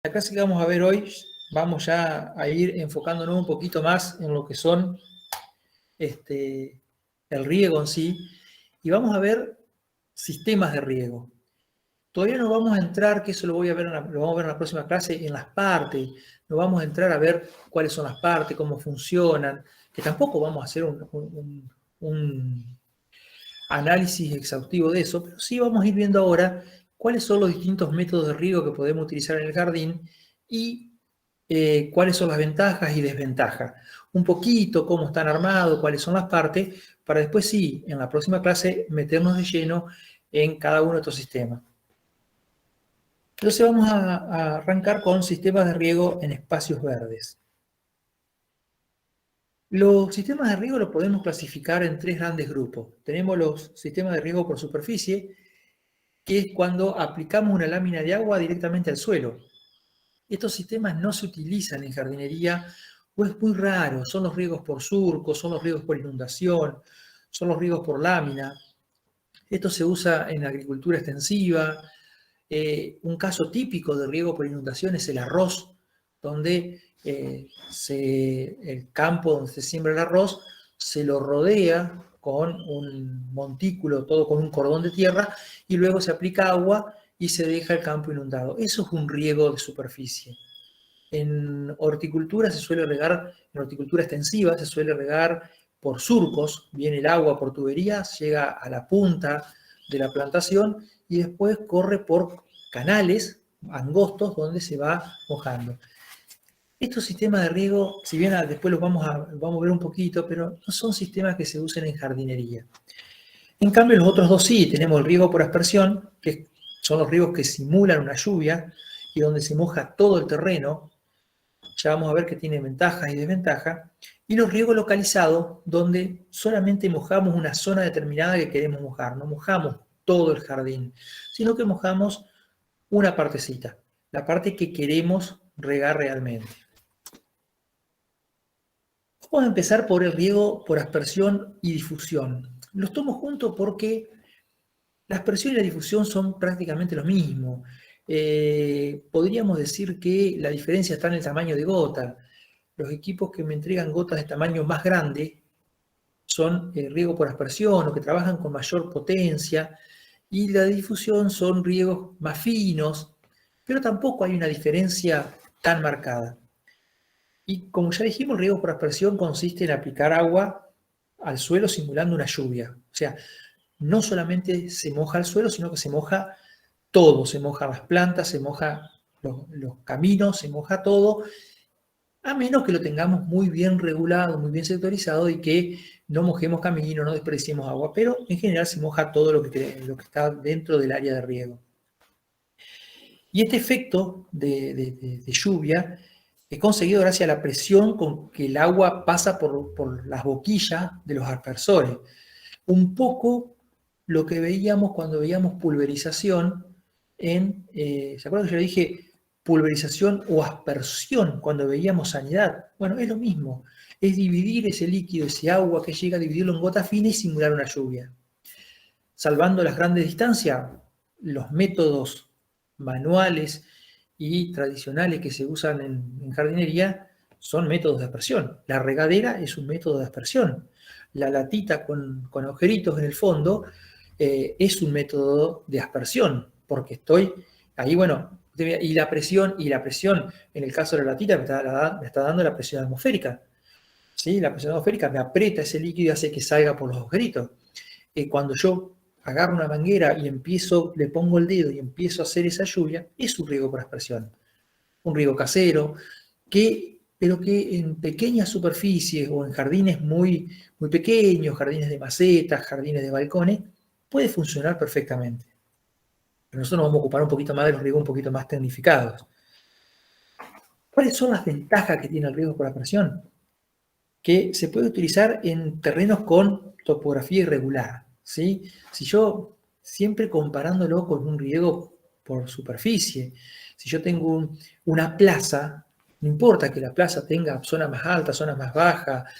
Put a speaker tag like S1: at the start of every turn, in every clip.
S1: La clase que vamos a ver hoy, vamos ya a ir enfocándonos un poquito más en lo que son el riego en sí, y vamos a ver sistemas de riego. Todavía no vamos a entrar, que eso lo vamos a ver en la próxima clase, en las partes. No vamos a entrar a ver cuáles son las partes, cómo funcionan, que tampoco vamos a hacer un análisis exhaustivo de eso, pero sí vamos a ir viendo ahora cuáles son los distintos métodos de riego que podemos utilizar en el jardín y cuáles son las ventajas y desventajas. Un poquito cómo están armados, cuáles son las partes, para después sí, en la próxima clase, meternos de lleno en cada uno de estos sistemas. Entonces vamos a arrancar con sistemas de riego en espacios verdes. Los sistemas de riego los podemos clasificar en tres grandes grupos. Tenemos los sistemas de riego por superficie, que es cuando aplicamos una lámina de agua directamente al suelo. Estos sistemas no se utilizan en jardinería o es muy raro. Son los riegos por surco, son los riegos por inundación, son los riegos por lámina. Esto se usa en agricultura extensiva. Un caso típico de riego por inundación es el arroz, donde el campo donde se siembra el arroz se lo rodea con un montículo, todo con un cordón de tierra, y luego se aplica agua y se deja el campo inundado. Eso es un riego de superficie. En horticultura se suele regar, en horticultura extensiva se suele regar por surcos, viene el agua por tuberías, llega a la punta de la plantación y después corre por canales angostos donde se va mojando. Estos sistemas de riego, si bien después los vamos a ver un poquito, pero no son sistemas que se usen en jardinería. En cambio, los otros dos sí, tenemos el riego por aspersión, que son los riegos que simulan una lluvia y donde se moja todo el terreno. Ya vamos a ver que tiene ventajas y desventajas. Y los riegos localizados, donde solamente mojamos una zona determinada que queremos mojar. No mojamos todo el jardín, sino que mojamos una partecita, la parte que queremos regar realmente. Vamos a empezar por el riego por aspersión y difusión. Los tomo juntos porque la aspersión y la difusión son prácticamente lo mismo. Podríamos decir que la diferencia está en el tamaño de gota. Los equipos que me entregan gotas de tamaño más grande son riego por aspersión o que trabajan con mayor potencia, y la de difusión son riegos más finos, pero tampoco hay una diferencia tan marcada. Y como ya dijimos, el riego por aspersión consiste en aplicar agua al suelo simulando una lluvia. O sea, no solamente se moja el suelo, sino que se moja todo. Se mojan las plantas, se mojan los caminos, se moja todo, a menos que lo tengamos muy bien regulado, muy bien sectorizado y que no mojemos camino, no desperdiciemos agua, pero en general se moja todo lo que está dentro del área de riego. Y este efecto de lluvia es conseguido gracias a la presión con que el agua pasa por las boquillas de los aspersores. Un poco lo que veíamos cuando veíamos pulverización ¿se acuerdan que yo le dije pulverización o aspersión cuando veíamos sanidad? Bueno, es lo mismo, es dividir ese líquido, ese agua que llega, dividirlo en gotas finas y simular una lluvia. Salvando las grandes distancias, los métodos manuales y tradicionales que se usan en jardinería son métodos de aspersión. La regadera es un método de aspersión. La latita con agujeritos en el fondo es un método de aspersión, porque estoy ahí, bueno, y la presión, en el caso de la latita me está dando la presión atmosférica. ¿Sí? La presión atmosférica me aprieta ese líquido y hace que salga por los agujeritos. Cuando yo agarro una manguera y le pongo el dedo y empiezo a hacer esa lluvia, es un riego por aspersión. Un riego casero, pero que en pequeñas superficies o en jardines muy, muy pequeños, jardines de macetas, jardines de balcones, puede funcionar perfectamente. Pero nosotros nos vamos a ocupar un poquito más de los riegos un poquito más tecnificados. ¿Cuáles son las ventajas que tiene el riego por aspersión? Que se puede utilizar en terrenos con topografía irregular, ¿sí? Si yo, siempre comparándolo con un riego por superficie, si yo tengo una plaza, no importa que la plaza tenga zonas más altas, zonas más bajas,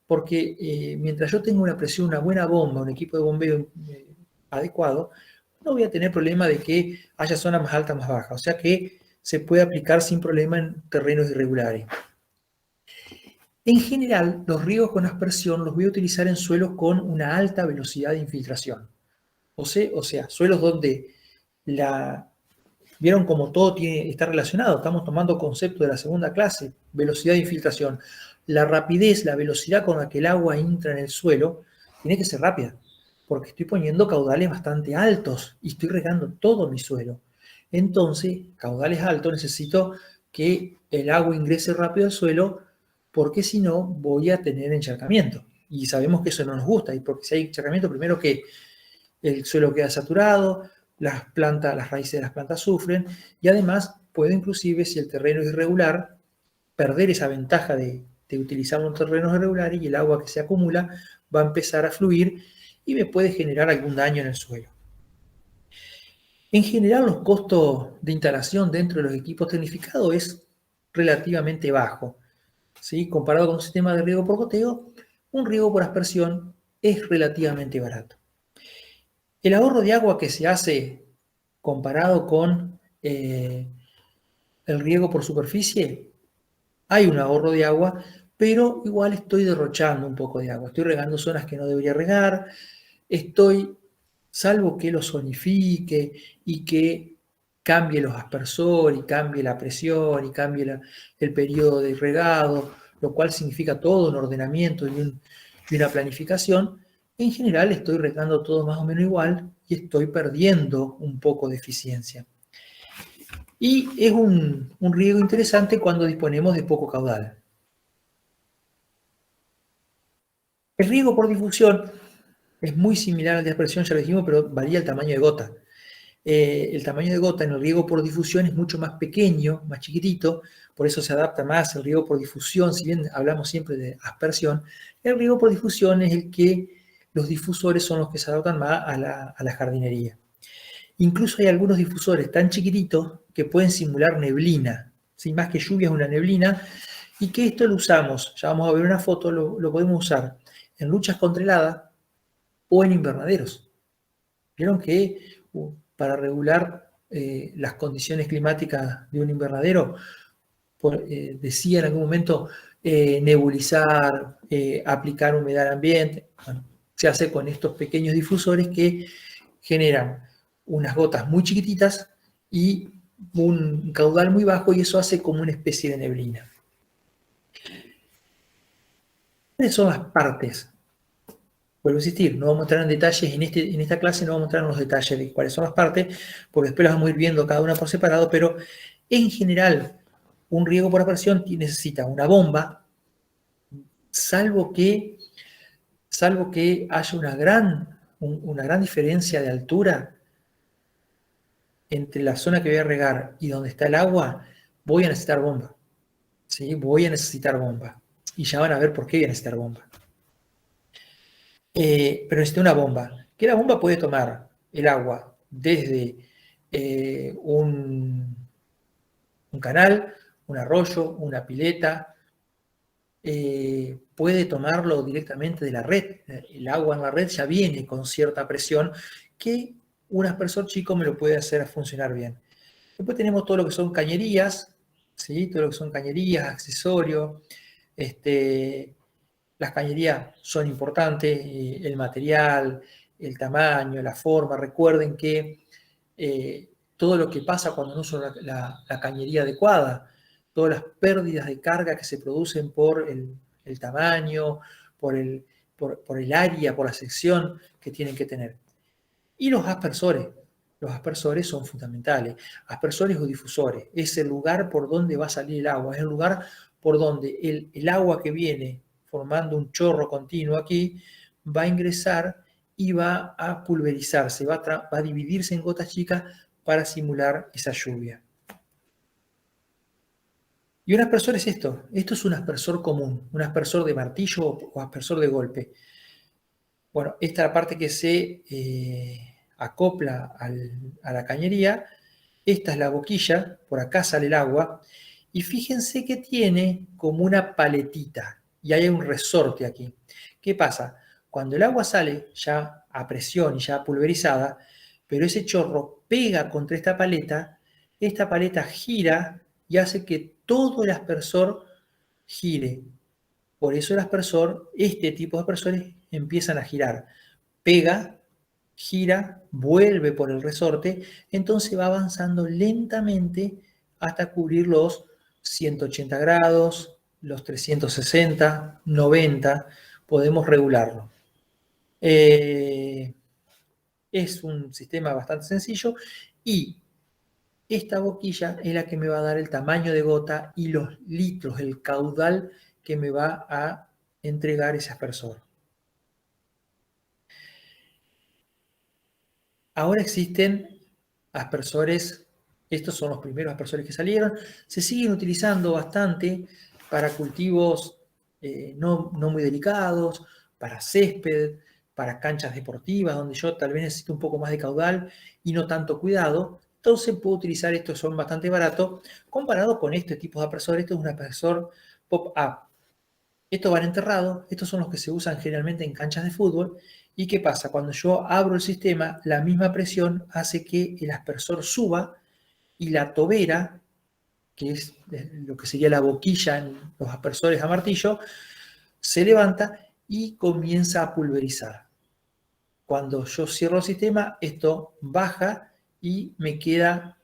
S1: porque mientras yo tenga una presión, una buena bomba, un equipo de bombeo adecuado, no voy a tener problema de que haya zonas más altas, más bajas. O sea que se puede aplicar sin problema en terrenos irregulares. En general, los riegos con aspersión los voy a utilizar en suelos con una alta velocidad de infiltración. O sea, suelos donde vieron cómo todo está relacionado. Estamos tomando concepto de la segunda clase, velocidad de infiltración. La rapidez, la velocidad con la que el agua entra en el suelo, tiene que ser rápida, porque estoy poniendo caudales bastante altos y estoy regando todo mi suelo. Entonces, caudales altos, necesito que el agua ingrese rápido al suelo, porque si no voy a tener encharcamiento. Y sabemos que eso no nos gusta, y porque si hay encharcamiento, primero que el suelo queda saturado, las raíces de las plantas sufren, y además puede inclusive, si el terreno es irregular, perder esa ventaja de utilizar un terreno irregular y el agua que se acumula va a empezar a fluir y me puede generar algún daño en el suelo. En general, los costos de instalación dentro de los equipos tecnificados es relativamente bajo. ¿Sí? Comparado con un sistema de riego por goteo, un riego por aspersión es relativamente barato. El ahorro de agua que se hace comparado con el riego por superficie, hay un ahorro de agua, pero igual estoy derrochando un poco de agua. Estoy regando zonas que no debería regar, salvo que lo zonifique y que cambie los aspersores, y cambie la presión, y cambie el periodo de regado, lo cual significa todo un ordenamiento y una planificación. En general estoy regando todo más o menos igual y estoy perdiendo un poco de eficiencia. Y es un riego interesante cuando disponemos de poco caudal. El riego por difusión es muy similar al de aspersión, ya lo dijimos, pero varía el tamaño de gota. El tamaño de gota en el riego por difusión es mucho más pequeño, más chiquitito, por eso se adapta más el riego por difusión, si bien hablamos siempre de aspersión, el riego por difusión es el que los difusores son los que se adaptan más a la jardinería. Incluso hay algunos difusores tan chiquititos que pueden simular neblina, ¿sí? Más que lluvia es una neblina, y que esto lo usamos, ya vamos a ver una foto, lo podemos usar en luchas contra helada o en invernaderos. Vieron que para regular las condiciones climáticas de un invernadero, decía en algún momento nebulizar, aplicar humedad al ambiente. Bueno, se hace con estos pequeños difusores que generan unas gotas muy chiquititas y un caudal muy bajo, y eso hace como una especie de neblina. ¿Cuáles son las partes? Vuelvo a insistir, no vamos a entrar en detalles, en esta clase no vamos a entrar en los detalles de cuáles son las partes, porque después las vamos a ir viendo cada una por separado, pero en general, un riego por aspersión necesita una bomba, salvo que haya una gran diferencia de altura entre la zona que voy a regar y donde está el agua, voy a necesitar bomba. ¿Sí? Voy a necesitar bomba. Y ya van a ver por qué voy a necesitar bomba. Pero necesito una bomba. Que la bomba puede tomar el agua desde un canal, un arroyo, una pileta. Puede tomarlo directamente de la red. El agua en la red ya viene con cierta presión que un aspersor chico me lo puede hacer funcionar bien. Después tenemos todo lo que son cañerías, ¿sí? Todo lo que son cañerías, accesorios. Las cañerías son importantes, el material, el tamaño, la forma. Recuerden que todo lo que pasa cuando no uso la cañería adecuada, todas las pérdidas de carga que se producen por el tamaño, por el área, por la sección que tienen que tener. Y los aspersores. Los aspersores son fundamentales. Aspersores o difusores. Es el lugar por donde va a salir el agua. Es el lugar por donde el agua que viene formando un chorro continuo aquí va a ingresar y va a pulverizarse, va a dividirse en gotas chicas para simular esa lluvia. Y un aspersor es esto. Esto es un aspersor común, un aspersor de martillo o aspersor de golpe. Bueno, esta es la parte que se acopla a la cañería. Esta es la boquilla, por acá sale el agua. Y fíjense que tiene como una paletita y hay un resorte aquí. ¿Qué pasa? Cuando el agua sale ya a presión y ya pulverizada, pero ese chorro pega contra esta paleta, esta paleta gira y hace que todo el aspersor gire. Por eso el aspersor, este tipo de aspersores empiezan a girar. Pega, gira, vuelve por el resorte, entonces va avanzando lentamente hasta cubrir los 180 grados, los 360, 90, podemos regularlo. Es un sistema bastante sencillo y esta boquilla es la que me va a dar el tamaño de gota y los litros, el caudal que me va a entregar ese aspersor. Ahora existen aspersores, estos son los primeros aspersores que salieron, se siguen utilizando bastante para cultivos no muy delicados, para césped, para canchas deportivas, donde yo tal vez necesito un poco más de caudal y no tanto cuidado. Entonces puedo utilizar estos, son bastante baratos, comparado con este tipo de aspersor. Este es un aspersor pop-up. Estos van enterrados, estos son los que se usan generalmente en canchas de fútbol. ¿Y qué pasa? Cuando yo abro el sistema, la misma presión hace que el aspersor suba y la tobera, que es lo que sería la boquilla en los aspersores a martillo, se levanta y comienza a pulverizar. Cuando yo cierro el sistema, esto baja y me queda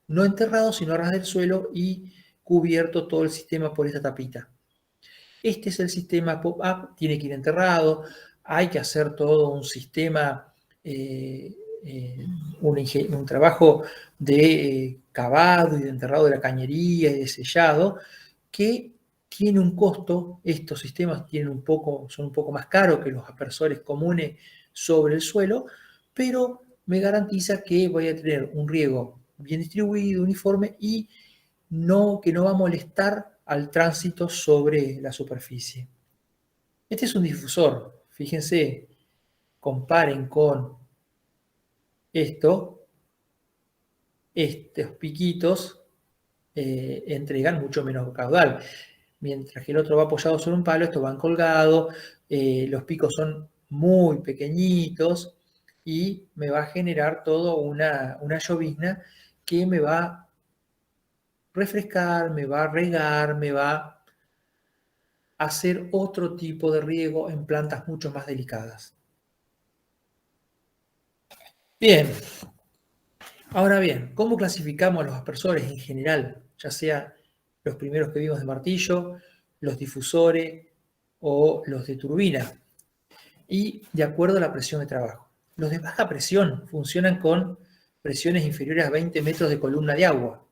S1: no enterrado, sino a ras del suelo y cubierto todo el sistema por esta tapita. Este es el sistema pop-up, tiene que ir enterrado, hay que hacer todo un sistema, un trabajo de cavado y de enterrado de la cañería y de sellado, que tiene un costo. Estos sistemas son un poco más caros que los aspersores comunes sobre el suelo, pero me garantiza que voy a tener un riego bien distribuido, uniforme y que no va a molestar al tránsito sobre la superficie. Este es un difusor, fíjense, comparen con estos piquitos entregan mucho menos caudal. Mientras que el otro va apoyado sobre un palo, estos van colgados, los picos son muy pequeñitos y me va a generar todo una llovizna que me va a refrescar, me va a regar, me va hacer otro tipo de riego en plantas mucho más delicadas. Bien, ahora bien, ¿cómo clasificamos los aspersores en general? Ya sea los primeros que vimos de martillo, los difusores o los de turbina. Y de acuerdo a la presión de trabajo. Los de baja presión funcionan con presiones inferiores a 20 metros de columna de agua.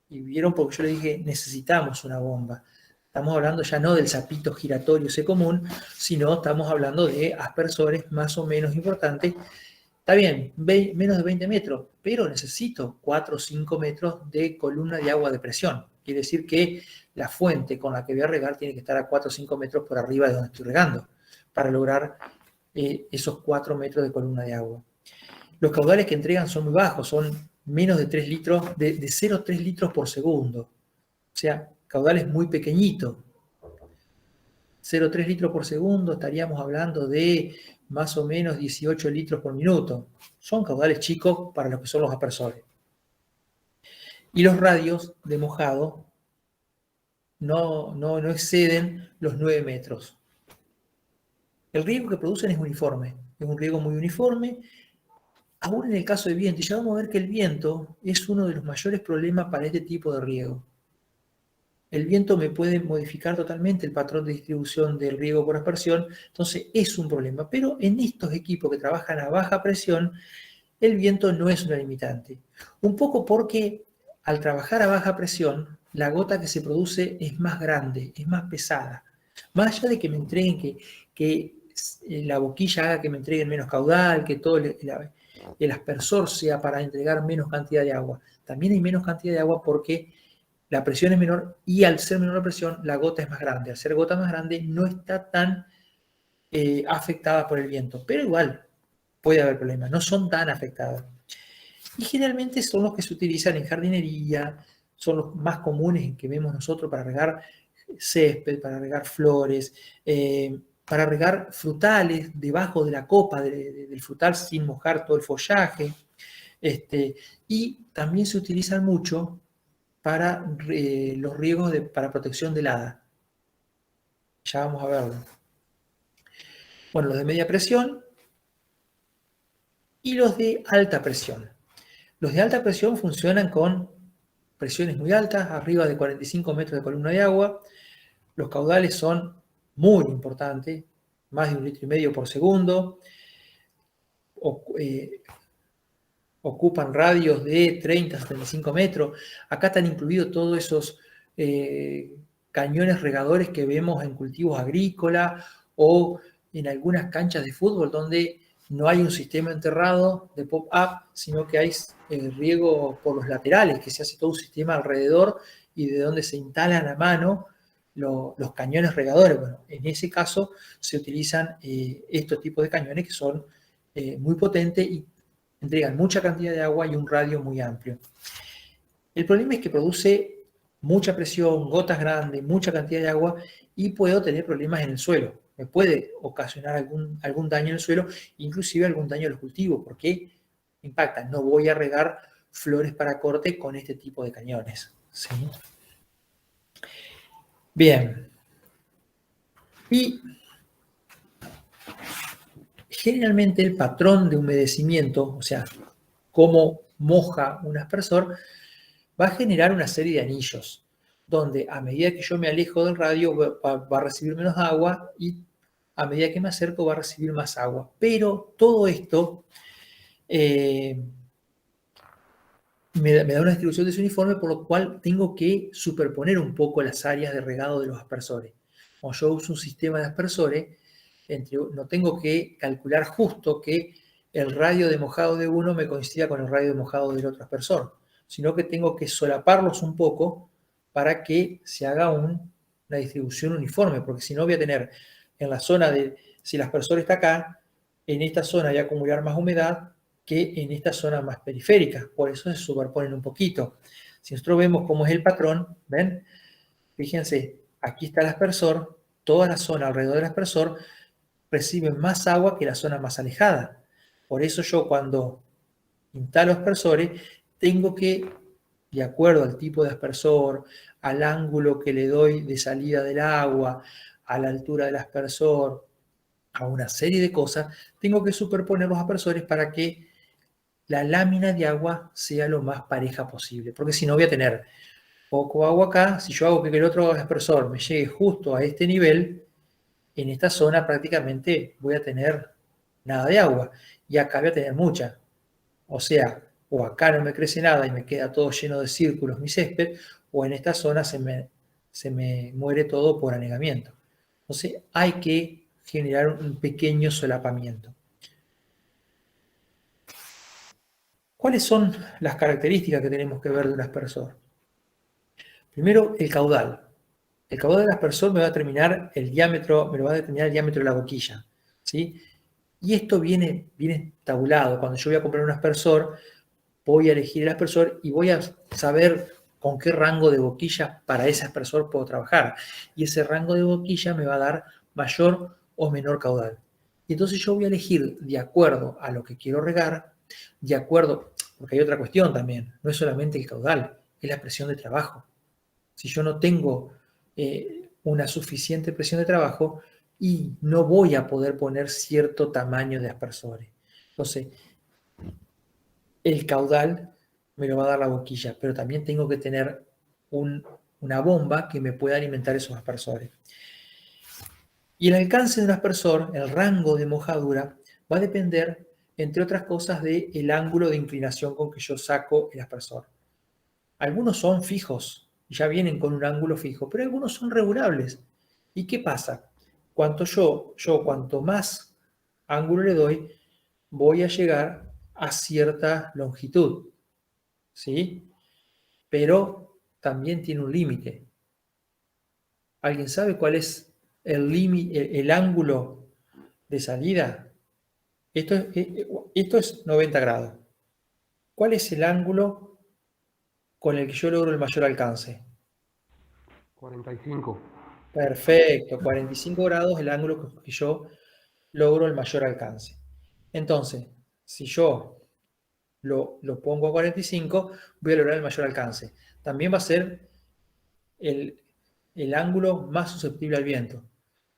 S1: Y vieron porque yo les dije, necesitamos una bomba. Estamos hablando ya no del sapito giratorio ese común, sino estamos hablando de aspersores más o menos importantes. Está bien, menos de 20 metros, pero necesito 4 o 5 metros de columna de agua de presión. Quiere decir que la fuente con la que voy a regar tiene que estar a 4 o 5 metros por arriba de donde estoy regando, para lograr esos 4 metros de columna de agua. Los caudales que entregan son muy bajos, son menos de 3 litros, de 0,3 litros por segundo. O sea, caudales muy pequeñitos. 0,3 litros por segundo, estaríamos hablando de más o menos 18 litros por minuto. Son caudales chicos para lo que son los aspersores. Y los radios de mojado no exceden los 9 metros. El riego que producen es uniforme, es un riego muy uniforme, aún en el caso de viento. Y ya vamos a ver que el viento es uno de los mayores problemas para este tipo de riego. El viento me puede modificar totalmente el patrón de distribución del riego por aspersión, entonces es un problema. Pero en estos equipos que trabajan a baja presión, el viento no es una limitante. Un poco porque al trabajar a baja presión, la gota que se produce es más grande, es más pesada. Más allá de que me entreguen, que la boquilla haga que me entreguen menos caudal, que todo el aspersor sea para entregar menos cantidad de agua. También hay menos cantidad de agua porque la presión es menor y al ser menor la presión, la gota es más grande. Al ser gota más grande, no está tan afectada por el viento, pero igual puede haber problemas, no son tan afectadas. Y generalmente son los que se utilizan en jardinería, son los más comunes que vemos nosotros para regar césped, para regar flores, para regar frutales debajo de la copa del frutal sin mojar todo el follaje. Y también se utilizan mucho para los riegos para protección de helada. Ya vamos a verlo. Bueno, los de media presión y los de alta presión. Los de alta presión funcionan con presiones muy altas, arriba de 45 metros de columna de agua. Los caudales son muy importantes, más de 1,5 litros por segundo. Ocupan radios de 30 a 75 metros. Acá están incluidos todos esos cañones regadores que vemos en cultivos agrícolas o en algunas canchas de fútbol donde no hay un sistema enterrado de pop-up, sino que hay riego por los laterales, que se hace todo un sistema alrededor y de donde se instalan a mano los cañones regadores. Bueno, en ese caso se utilizan estos tipos de cañones que son muy potentes y entregan mucha cantidad de agua y un radio muy amplio. El problema es que produce mucha presión, gotas grandes, mucha cantidad de agua y puedo tener problemas en el suelo. Me puede ocasionar algún daño en el suelo, inclusive algún daño a los cultivos, porque impacta. No voy a regar flores para corte con este tipo de cañones. ¿Sí? Bien. Y generalmente el patrón de humedecimiento, o sea, cómo moja un aspersor, va a generar una serie de anillos, donde a medida que yo me alejo del radio va a recibir menos agua y a medida que me acerco va a recibir más agua. Pero todo esto me da una distribución desuniforme, por lo cual tengo que superponer un poco las áreas de regado de los aspersores. Como yo uso un sistema de aspersores, no tengo que calcular justo que el radio de mojado de uno me coincida con el radio de mojado del otro aspersor, sino que tengo que solaparlos un poco para que se haga una distribución uniforme, porque si no voy a tener en la zona si el aspersor está acá, en esta zona voy a acumular más humedad que en esta zona más periférica, por eso se superponen un poquito. Si nosotros vemos cómo es el patrón, ¿ven? Fíjense, aquí está el aspersor, toda la zona alrededor del aspersor recibe más agua que la zona más alejada. Por eso yo cuando instalo aspersores, tengo que, de acuerdo al tipo de aspersor, al ángulo que le doy de salida del agua, a la altura del aspersor, a una serie de cosas, tengo que superponer los aspersores para que la lámina de agua sea lo más pareja posible, porque si no voy a tener poco agua acá. Si yo hago que el otro aspersor me llegue justo a este nivel, en esta zona prácticamente voy a tener nada de agua y acá voy a tener mucha. O sea, o acá no me crece nada y me queda todo lleno de círculos mi césped, o en esta zona se me muere todo por anegamiento. Entonces hay que generar un pequeño solapamiento. ¿Cuáles son las características que tenemos que ver de un aspersor? Primero, el caudal. El caudal del aspersor me va a determinar el diámetro, me lo va a determinar el diámetro de la boquilla, ¿sí? Y esto viene tabulado. Cuando yo voy a comprar un aspersor, voy a elegir el aspersor y voy a saber con qué rango de boquilla para ese aspersor puedo trabajar. Y ese rango de boquilla me va a dar mayor o menor caudal. Y entonces yo voy a elegir de acuerdo a lo que quiero regar, de acuerdo, porque hay otra cuestión también, no es solamente el caudal, es la presión de trabajo. Si yo no tengo una suficiente presión de trabajo y no voy a poder poner cierto tamaño de aspersores. Entonces, el caudal me lo va a dar la boquilla, pero también tengo que tener una bomba que me pueda alimentar esos aspersores. Y el alcance de un aspersor, el rango de mojadura, va a depender, entre otras cosas, del ángulo de inclinación con que yo saco el aspersor. Algunos son fijos, ya vienen con un ángulo fijo, pero algunos son regulables. ¿Y qué pasa? Cuanto más ángulo le doy, voy a llegar a cierta longitud, ¿sí? Pero también tiene un límite. ¿Alguien sabe cuál es el ángulo de salida? Esto es 90 grados. ¿Cuál es el ángulo con el que yo logro el mayor alcance?
S2: 45.
S1: Perfecto, 45 grados es el ángulo con que yo logro el mayor alcance. Entonces, si yo lo pongo a 45, voy a lograr el mayor alcance. También va a ser el ángulo más susceptible al viento.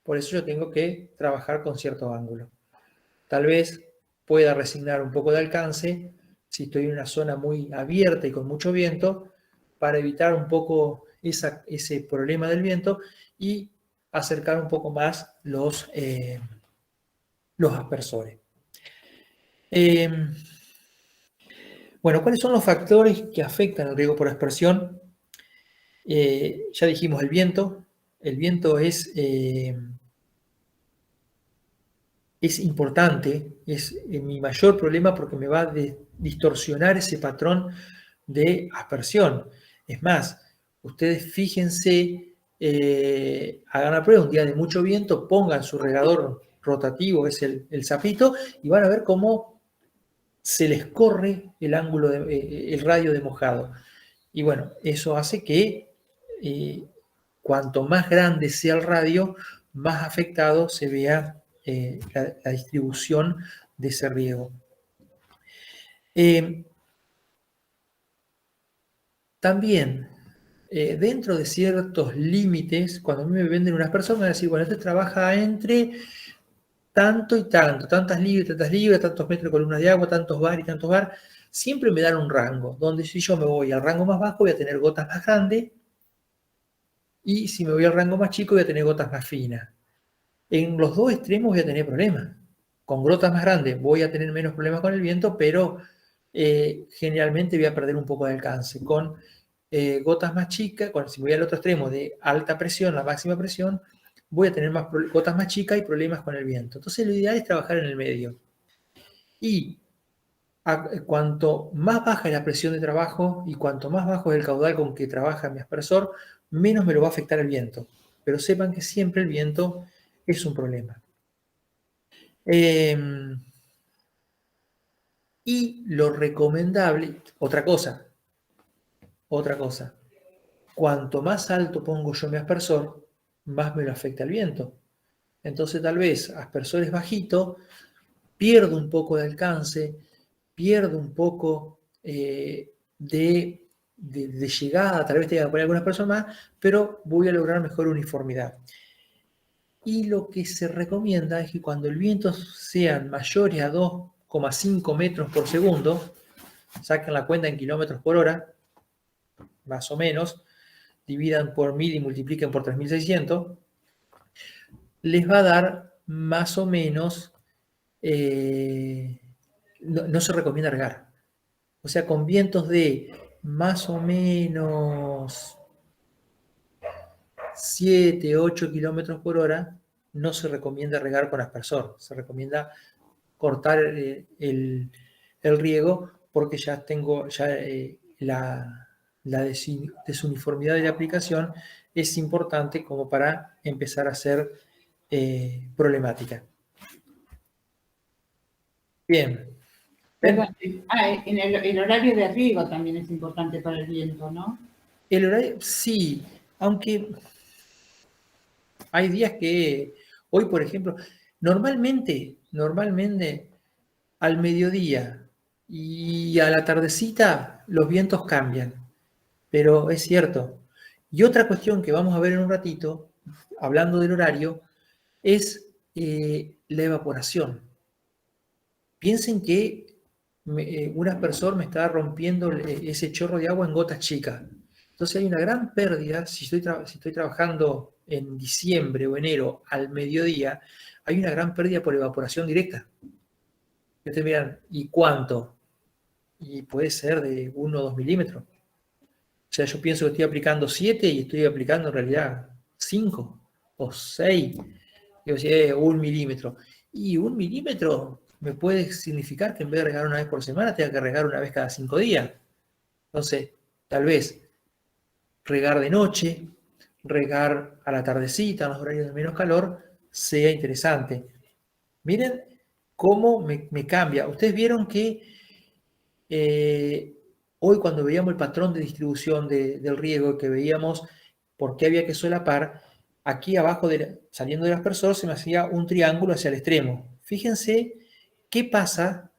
S1: Por eso yo tengo que trabajar con cierto ángulo. Tal vez pueda resignar un poco de alcance si estoy en una zona muy abierta y con mucho viento, para evitar un poco ese problema del viento y acercar un poco más los aspersores. Bueno, ¿cuáles son los factores que afectan el riego por aspersión? Ya dijimos el viento. El viento es importante, es mi mayor problema porque me va a distorsionar ese patrón de aspersión. Es más, ustedes fíjense, hagan la prueba un día de mucho viento, pongan su regador rotativo, que es el sapito, y van a ver cómo se les corre el ángulo, el radio de mojado. Y bueno, eso hace que cuanto más grande sea el radio, más afectado se vea la distribución de ese riego. También, dentro de ciertos límites, cuando a mí me venden unas personas, me van a decir, bueno, este trabaja entre tanto y tanto, tantas libras, tantos metros de columnas de agua, tantos bar y tantos bar, siempre me dan un rango, donde si yo me voy al rango más bajo voy a tener gotas más grandes, y si me voy al rango más chico voy a tener gotas más finas. En los dos extremos voy a tener problemas. Con gotas más grandes voy a tener menos problemas con el viento, pero generalmente voy a perder un poco de alcance. Con gotas más chicas, si voy al otro extremo de alta presión, la máxima presión, voy a tener gotas más chicas y problemas con el viento. Entonces lo ideal es trabajar en el medio. Y cuanto más baja es la presión de trabajo y cuanto más bajo es el caudal con que trabaja mi aspersor, menos me lo va a afectar el viento. Pero sepan que siempre el viento es un problema. Y lo recomendable, otra cosa, cuanto más alto pongo yo mi aspersor, más me lo afecta el viento. Entonces tal vez aspersores bajitos, pierdo un poco de alcance, pierdo un poco de llegada, tal vez tenga que poner algunas personas más, pero voy a lograr mejor uniformidad. Y lo que se recomienda es que cuando el viento sean mayores a 2,5 metros por segundo, saquen la cuenta en kilómetros por hora, más o menos, dividan por 1000 y multipliquen por 3600, les va a dar más o menos, no se recomienda regar. O sea, con vientos de más o menos 7, 8 kilómetros por hora, no se recomienda regar con aspersor. Se recomienda cortar el riego porque ya tengo la desuniformidad de la aplicación es importante como para empezar a ser problemática.
S2: Bien. Perdón. El horario de riego también es importante para el viento, ¿no?
S1: El horario, sí, aunque hay días que, hoy por ejemplo, normalmente al mediodía y a la tardecita los vientos cambian, pero es cierto. Y otra cuestión que vamos a ver en un ratito, hablando del horario, es la evaporación. Piensen que un aspersor me está rompiendo ese chorro de agua en gotas chicas. Entonces hay una gran pérdida, si estoy trabajando en diciembre o enero al mediodía, hay una gran pérdida por evaporación directa. Ustedes miran, ¿y cuánto? Y puede ser de 1 o 2 milímetros. O sea, yo pienso que estoy aplicando 7 y estoy aplicando en realidad 5 o 6. Yo decía, 1 milímetro. Y 1 milímetro me puede significar que en vez de regar una vez por semana, tenga que regar una vez cada 5 días. Entonces, tal vez regar de noche, regar a la tardecita, en los horarios de menos calor, sea interesante. Miren cómo me cambia. Ustedes vieron que hoy cuando veíamos el patrón de distribución del riego, que veíamos por qué había que solapar, aquí abajo, saliendo del aspersor, se me hacía un triángulo hacia el extremo. Fíjense qué pasa,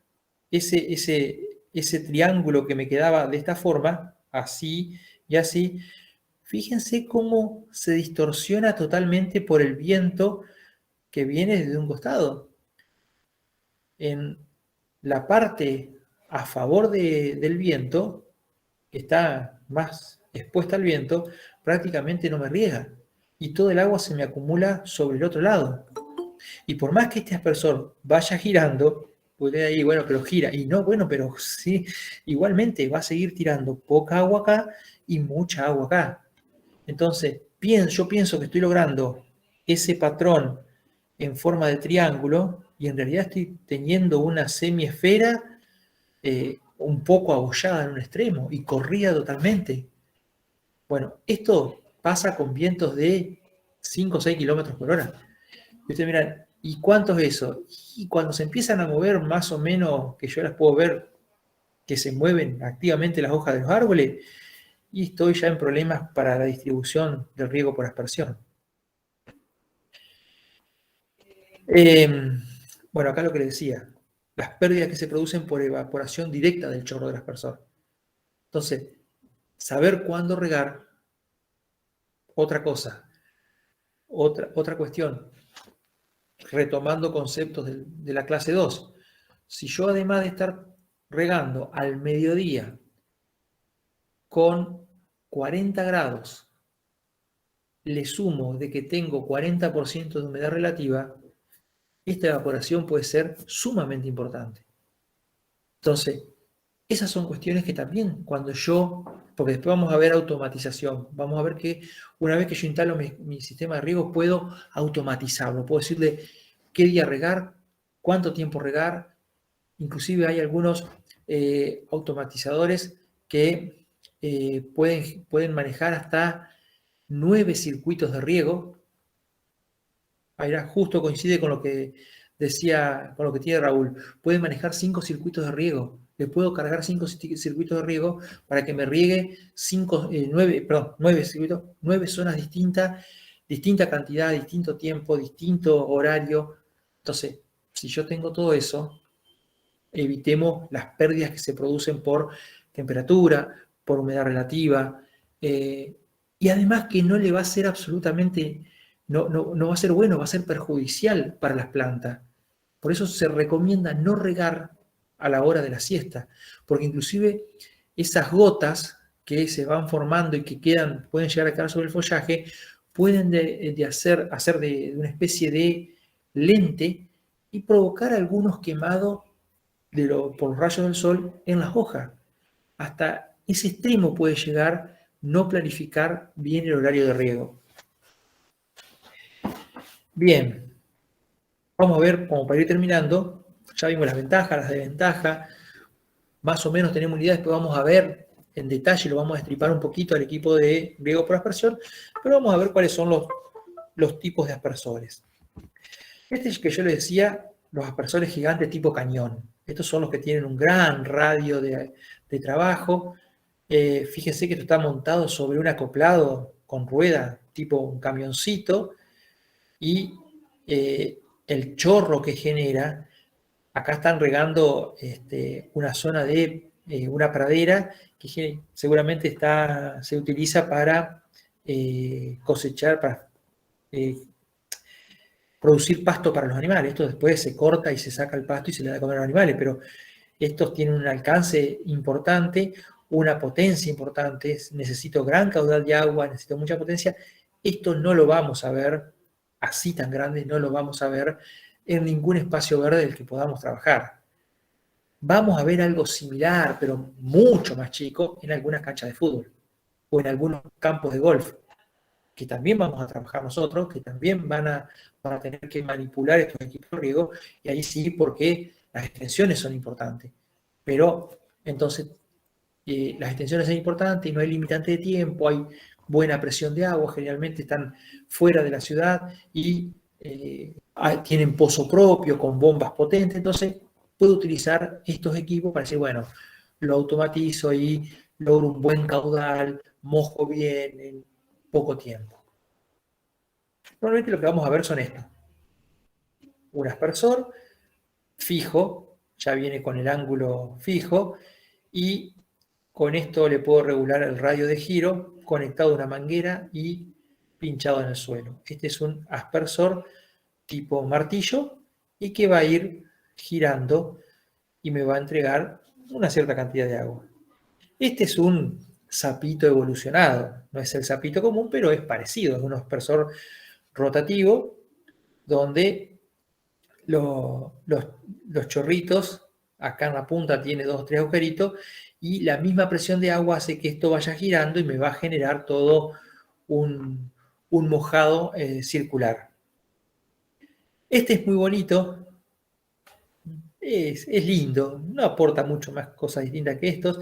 S1: ese triángulo que me quedaba de esta forma, así y así, fíjense cómo se distorsiona totalmente por el viento que viene desde un costado. En la parte a favor del viento, que está más expuesta al viento, prácticamente no me riega. Y todo el agua se me acumula sobre el otro lado. Y por más que este aspersor vaya girando, puede ahí, bueno, pero gira. Y no, bueno, pero sí, igualmente va a seguir tirando poca agua acá y mucha agua acá. Entonces, yo pienso que estoy logrando ese patrón en forma de triángulo y en realidad estoy teniendo una semiesfera un poco abollada en un extremo y corrida totalmente. Bueno, esto pasa con vientos de 5 o 6 kilómetros por hora. Y ustedes miran, ¿y cuánto es eso? Y cuando se empiezan a mover más o menos, que yo las puedo ver que se mueven activamente las hojas de los árboles, y estoy ya en problemas para la distribución del riego por aspersión. Bueno, acá lo que les decía, las pérdidas que se producen por evaporación directa del chorro del aspersor. Entonces, saber cuándo regar, otra cosa, otra cuestión, retomando conceptos de la clase 2. Si yo además de estar regando al mediodía con 40 grados, le sumo de que tengo 40% de humedad relativa, esta evaporación puede ser sumamente importante. Entonces, esas son cuestiones que también cuando porque después vamos a ver automatización, vamos a ver que una vez que yo instalo mi sistema de riego puedo automatizarlo, puedo decirle qué día regar, cuánto tiempo regar, inclusive hay algunos automatizadores que pueden manejar hasta 9 circuitos de riego. Ahí justo coincide con lo que decía, con lo que tiene Raúl. Puede manejar 5 circuitos de riego. Le puedo cargar 5 circuitos de riego para que me riegue 9 circuitos, 9 zonas distintas, distinta cantidad, distinto tiempo, distinto horario. Entonces, si yo tengo todo eso, evitemos las pérdidas que se producen por temperatura, por humedad relativa, y además que no le va a ser absolutamente, no va a ser bueno, va a ser perjudicial para las plantas. Por eso se recomienda no regar a la hora de la siesta, porque inclusive esas gotas que se van formando y que pueden llegar a quedar sobre el follaje, pueden hacer de una especie de lente y provocar algunos quemados por los rayos del sol en las hojas. Hasta ese extremo puede llegar no planificar bien el horario de riego. Bien, vamos a ver, como para ir terminando, ya vimos las ventajas, las desventajas, más o menos tenemos una idea, después vamos a ver en detalle, lo vamos a destripar un poquito al equipo de riego por aspersión, pero vamos a ver cuáles son los tipos de aspersores. Este es que yo les decía, los aspersores gigantes tipo cañón. Estos son los que tienen un gran radio de trabajo. Fíjense que esto está montado sobre un acoplado con rueda, tipo un camioncito, y el chorro que genera, acá están regando una zona de una pradera que seguramente se utiliza para cosechar, para producir pasto para los animales. Esto después se corta y se saca el pasto y se le da a comer a los animales, pero estos tienen un alcance importante, una potencia importante, necesito gran caudal de agua, necesito mucha potencia. Esto no lo vamos a ver así tan grande, no lo vamos a ver en ningún espacio verde del que podamos trabajar. Vamos a ver algo similar, pero mucho más chico, en algunas canchas de fútbol o en algunos campos de golf, que también vamos a trabajar nosotros, que también van a tener que manipular estos equipos de riego, y ahí sí, porque las extensiones son importantes. Pero entonces las extensiones son importantes y no hay limitante de tiempo, hay buena presión de agua, generalmente están fuera de la ciudad y tienen pozo propio con bombas potentes, entonces puedo utilizar estos equipos para decir, bueno, lo automatizo y logro un buen caudal, mojo bien en poco tiempo. Normalmente lo que vamos a ver son estos. Un aspersor fijo, ya viene con el ángulo fijo, y con esto le puedo regular el radio de giro conectado a una manguera y pinchado en el suelo. Este es un aspersor tipo martillo y que va a ir girando y me va a entregar una cierta cantidad de agua. Este es un sapito evolucionado, no es el sapito común, pero es parecido, es un aspersor rotativo donde los chorritos, acá en la punta tiene 2 o 3 agujeritos, y la misma presión de agua hace que esto vaya girando y me va a generar todo un mojado circular. Este es muy bonito, es lindo, no aporta mucho más cosas distintas que estos.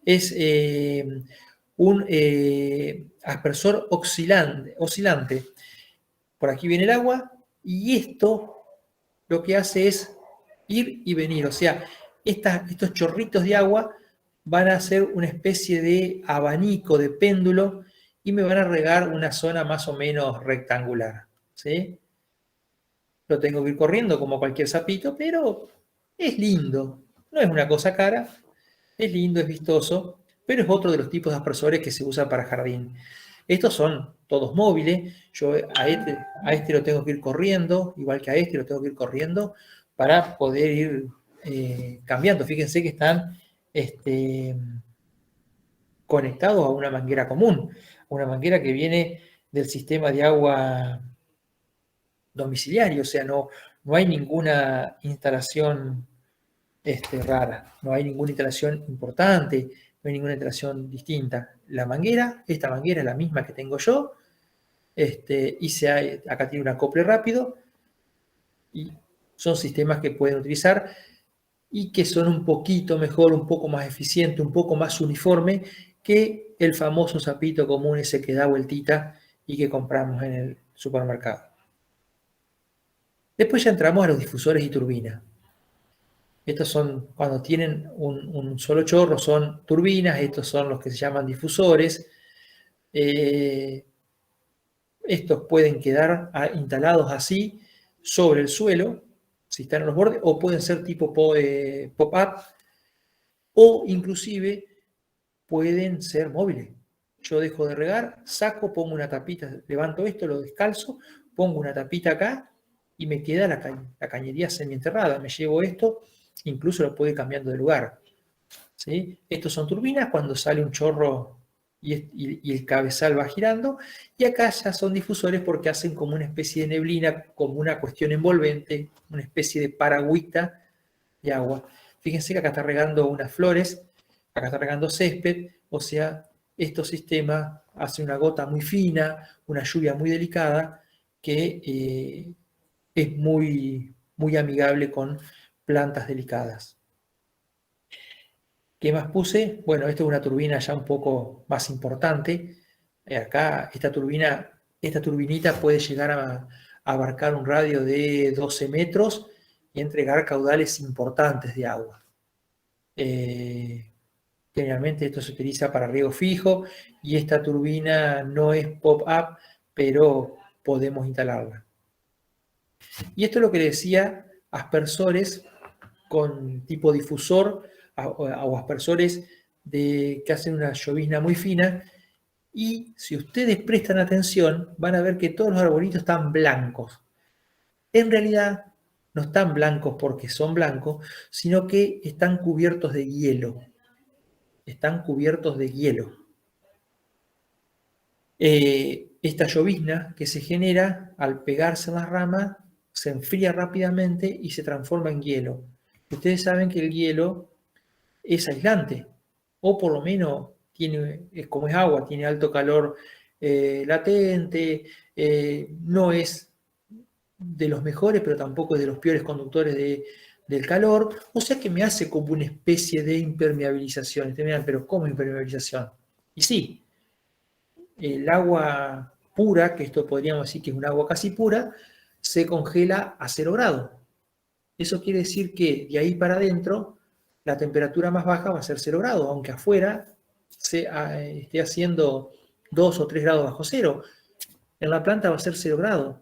S1: Es un aspersor oscilante. Por aquí viene el agua y esto lo que hace es ir y venir. O sea, estos chorritos de agua van a ser una especie de abanico, de péndulo, y me van a regar una zona más o menos rectangular. ¿Sí? Lo tengo que ir corriendo como cualquier sapito, pero es lindo. No es una cosa cara, es lindo, es vistoso, pero es otro de los tipos de aspersores que se usan para jardín. Estos son todos móviles. Yo a este lo tengo que ir corriendo, igual que a este lo tengo que ir corriendo para poder ir cambiando. Fíjense que están conectados a una manguera común, una manguera que viene del sistema de agua domiciliario, o sea, no hay ninguna instalación rara, no hay ninguna instalación importante, no hay ninguna instalación distinta. Esta manguera es la misma que tengo yo, acá tiene un acople rápido, y son sistemas que pueden utilizar y que son un poquito mejor, un poco más eficiente, un poco más uniforme que el famoso sapito común ese que da vueltita y que compramos en el supermercado. Después ya entramos a los difusores y turbinas. Estos son, cuando tienen un solo chorro, son turbinas. Estos son los que se llaman difusores. Estos pueden quedar instalados así sobre el suelo, si están en los bordes, o pueden ser tipo pop-up, o inclusive pueden ser móviles. Yo dejo de regar, saco, pongo una tapita, levanto esto, lo descalzo, pongo una tapita acá y me queda la cañería semienterrada. Me llevo esto, incluso lo puedo ir cambiando de lugar. ¿Sí? Estos son turbinas cuando sale un chorro y el cabezal va girando, y acá ya son difusores porque hacen como una especie de neblina, como una cuestión envolvente, una especie de paragüita de agua. Fíjense que acá está regando unas flores, acá está regando césped, o sea, estos sistemas hacen una gota muy fina, una lluvia muy delicada, que es muy, muy amigable con plantas delicadas. ¿Qué más puse? Bueno, esta es una turbina ya un poco más importante. Acá esta turbinita puede llegar a abarcar un radio de 12 metros y entregar caudales importantes de agua. Generalmente esto se utiliza para riego fijo y esta turbina no es pop-up, pero podemos instalarla. Y esto es lo que decía, aspersores con tipo difusor o aspersores que hacen una llovizna muy fina, y si ustedes prestan atención van a ver que todos los arbolitos están blancos. En realidad no están blancos porque son blancos, sino que están cubiertos de hielo. Están cubiertos de hielo. Esta llovizna que se genera al pegarse en las ramas se enfría rápidamente y se transforma en hielo. Ustedes saben que el hielo es aislante, o por lo menos como es agua, tiene alto calor latente, no es de los mejores, pero tampoco es de los peores conductores del calor, o sea que me hace como una especie de impermeabilización. Ustedes miran, pero ¿cómo impermeabilización? Y sí, el agua pura, que esto podríamos decir que es un agua casi pura, se congela a 0 grados. Eso quiere decir que de ahí para adentro la temperatura más baja va a ser 0 grados, aunque afuera esté haciendo 2 o 3 grados bajo cero. En la planta va a ser 0 grados.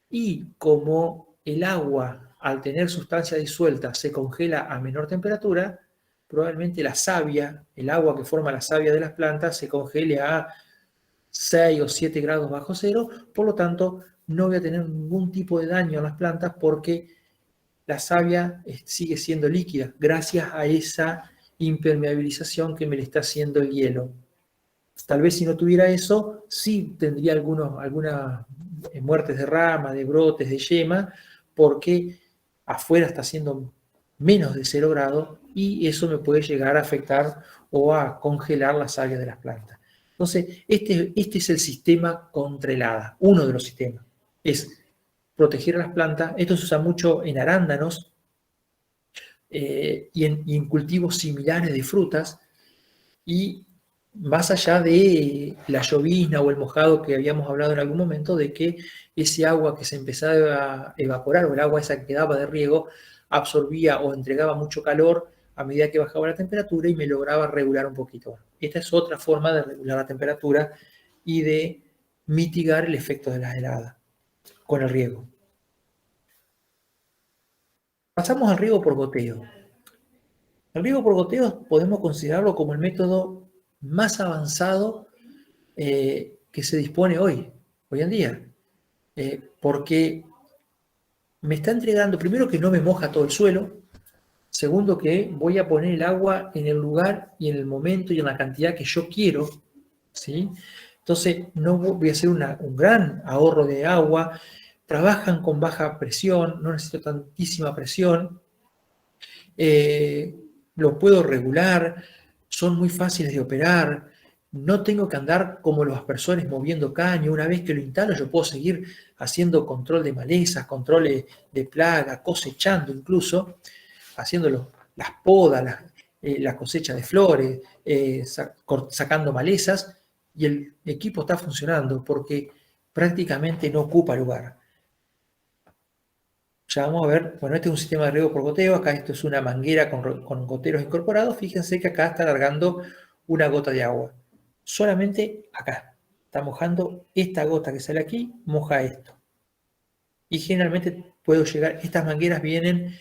S1: Y como el agua, al tener sustancia disuelta, se congela a menor temperatura, probablemente la savia, el agua que forma la savia de las plantas, se congele a 6 o 7 grados bajo cero, por lo tanto no voy a tener ningún tipo de daño a las plantas porque la savia sigue siendo líquida gracias a esa impermeabilización que me le está haciendo el hielo. Tal vez si no tuviera eso, sí tendría algunas muertes de rama, de brotes, de yema, porque afuera está haciendo menos de 0 grados y eso me puede llegar a afectar o a congelar la savia de las plantas. Entonces, este es el sistema contra helada, uno de los sistemas. Es proteger a las plantas. Esto se usa mucho en arándanos y en cultivos similares de frutas. Y más allá de la llovizna o el mojado que habíamos hablado en algún momento, de que ese agua que se empezaba a evaporar o el agua esa que quedaba de riego absorbía o entregaba mucho calor a medida que bajaba la temperatura y me lograba regular un poquito. Esta es otra forma de regular la temperatura y de mitigar el efecto de las heladas con el riego. Pasamos al riego por goteo. El riego por goteo podemos considerarlo como el método más avanzado que se dispone hoy en día, porque me está entregando, primero que no me moja todo el suelo, segundo que voy a poner el agua en el lugar y en el momento y en la cantidad que yo quiero, ¿sí? Entonces no voy a hacer un gran ahorro de agua, trabajan con baja presión, no necesito tantísima presión, lo puedo regular, son muy fáciles de operar, no tengo que andar como los aspersores moviendo caño. Una vez que lo instalo yo puedo seguir haciendo control de malezas, control de plaga, cosechando incluso, haciendo las podas, la cosecha de flores, sacando malezas, y el equipo está funcionando porque prácticamente no ocupa lugar. Ya vamos a ver, bueno, este es un sistema de riego por goteo, acá esto es una manguera con goteros incorporados, fíjense que acá está largando una gota de agua, solamente acá, está mojando esta gota que sale aquí, moja esto. Y generalmente puedo llegar, estas mangueras vienen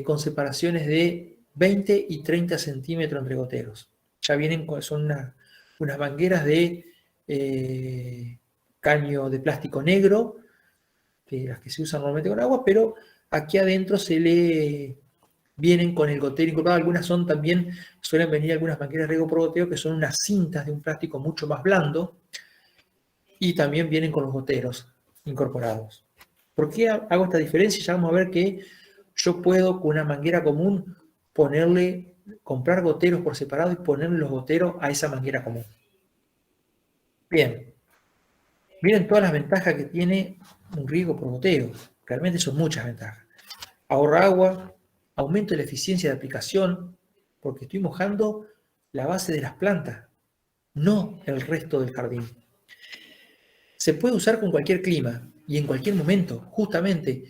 S1: con separaciones de 20 y 30 centímetros entre goteros. Ya vienen, son unas mangueras de caño de plástico negro, las que se usan normalmente con agua, pero aquí adentro vienen con el gotero incorporado. Algunas son también, suelen venir algunas mangueras de riego por goteo que son unas cintas de un plástico mucho más blando y también vienen con los goteros incorporados. ¿Por qué hago esta diferencia? Ya vamos a ver que yo puedo con una manguera común comprar goteros por separado y ponerle los goteros a esa manguera común. Bien. Miren todas las ventajas que tiene un riego por goteo. Realmente son muchas ventajas. Ahorra agua, aumento la eficiencia de aplicación, porque estoy mojando la base de las plantas, no el resto del jardín. Se puede usar con cualquier clima y en cualquier momento. Justamente,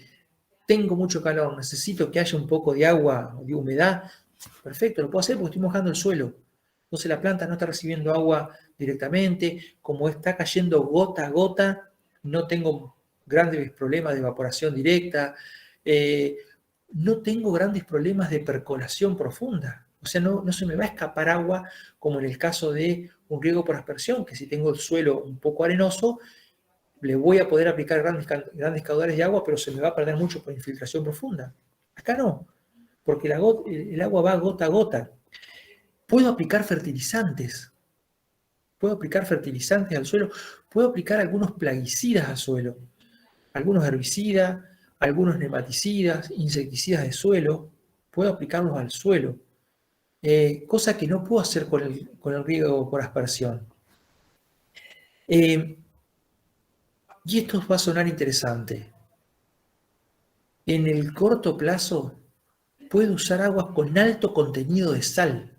S1: tengo mucho calor, necesito que haya un poco de agua, de humedad. Perfecto, lo puedo hacer porque estoy mojando el suelo. Entonces la planta no está recibiendo agua directamente, como está cayendo gota a gota, no tengo grandes problemas de evaporación directa, no tengo grandes problemas de percolación profunda. O sea, no se me va a escapar agua como en el caso de un riego por aspersión, que si tengo el suelo un poco arenoso, le voy a poder aplicar grandes caudales de agua, pero se me va a perder mucho por infiltración profunda. Acá no, porque el agua va gota a gota. Puedo aplicar fertilizantes al suelo, puedo aplicar algunos plaguicidas al suelo, algunos herbicidas, algunos nematicidas, insecticidas de suelo, puedo aplicarlos al suelo, cosa que no puedo hacer con el riego por aspersión. Y esto va a sonar interesante. En el corto plazo, puedo usar aguas con alto contenido de sal.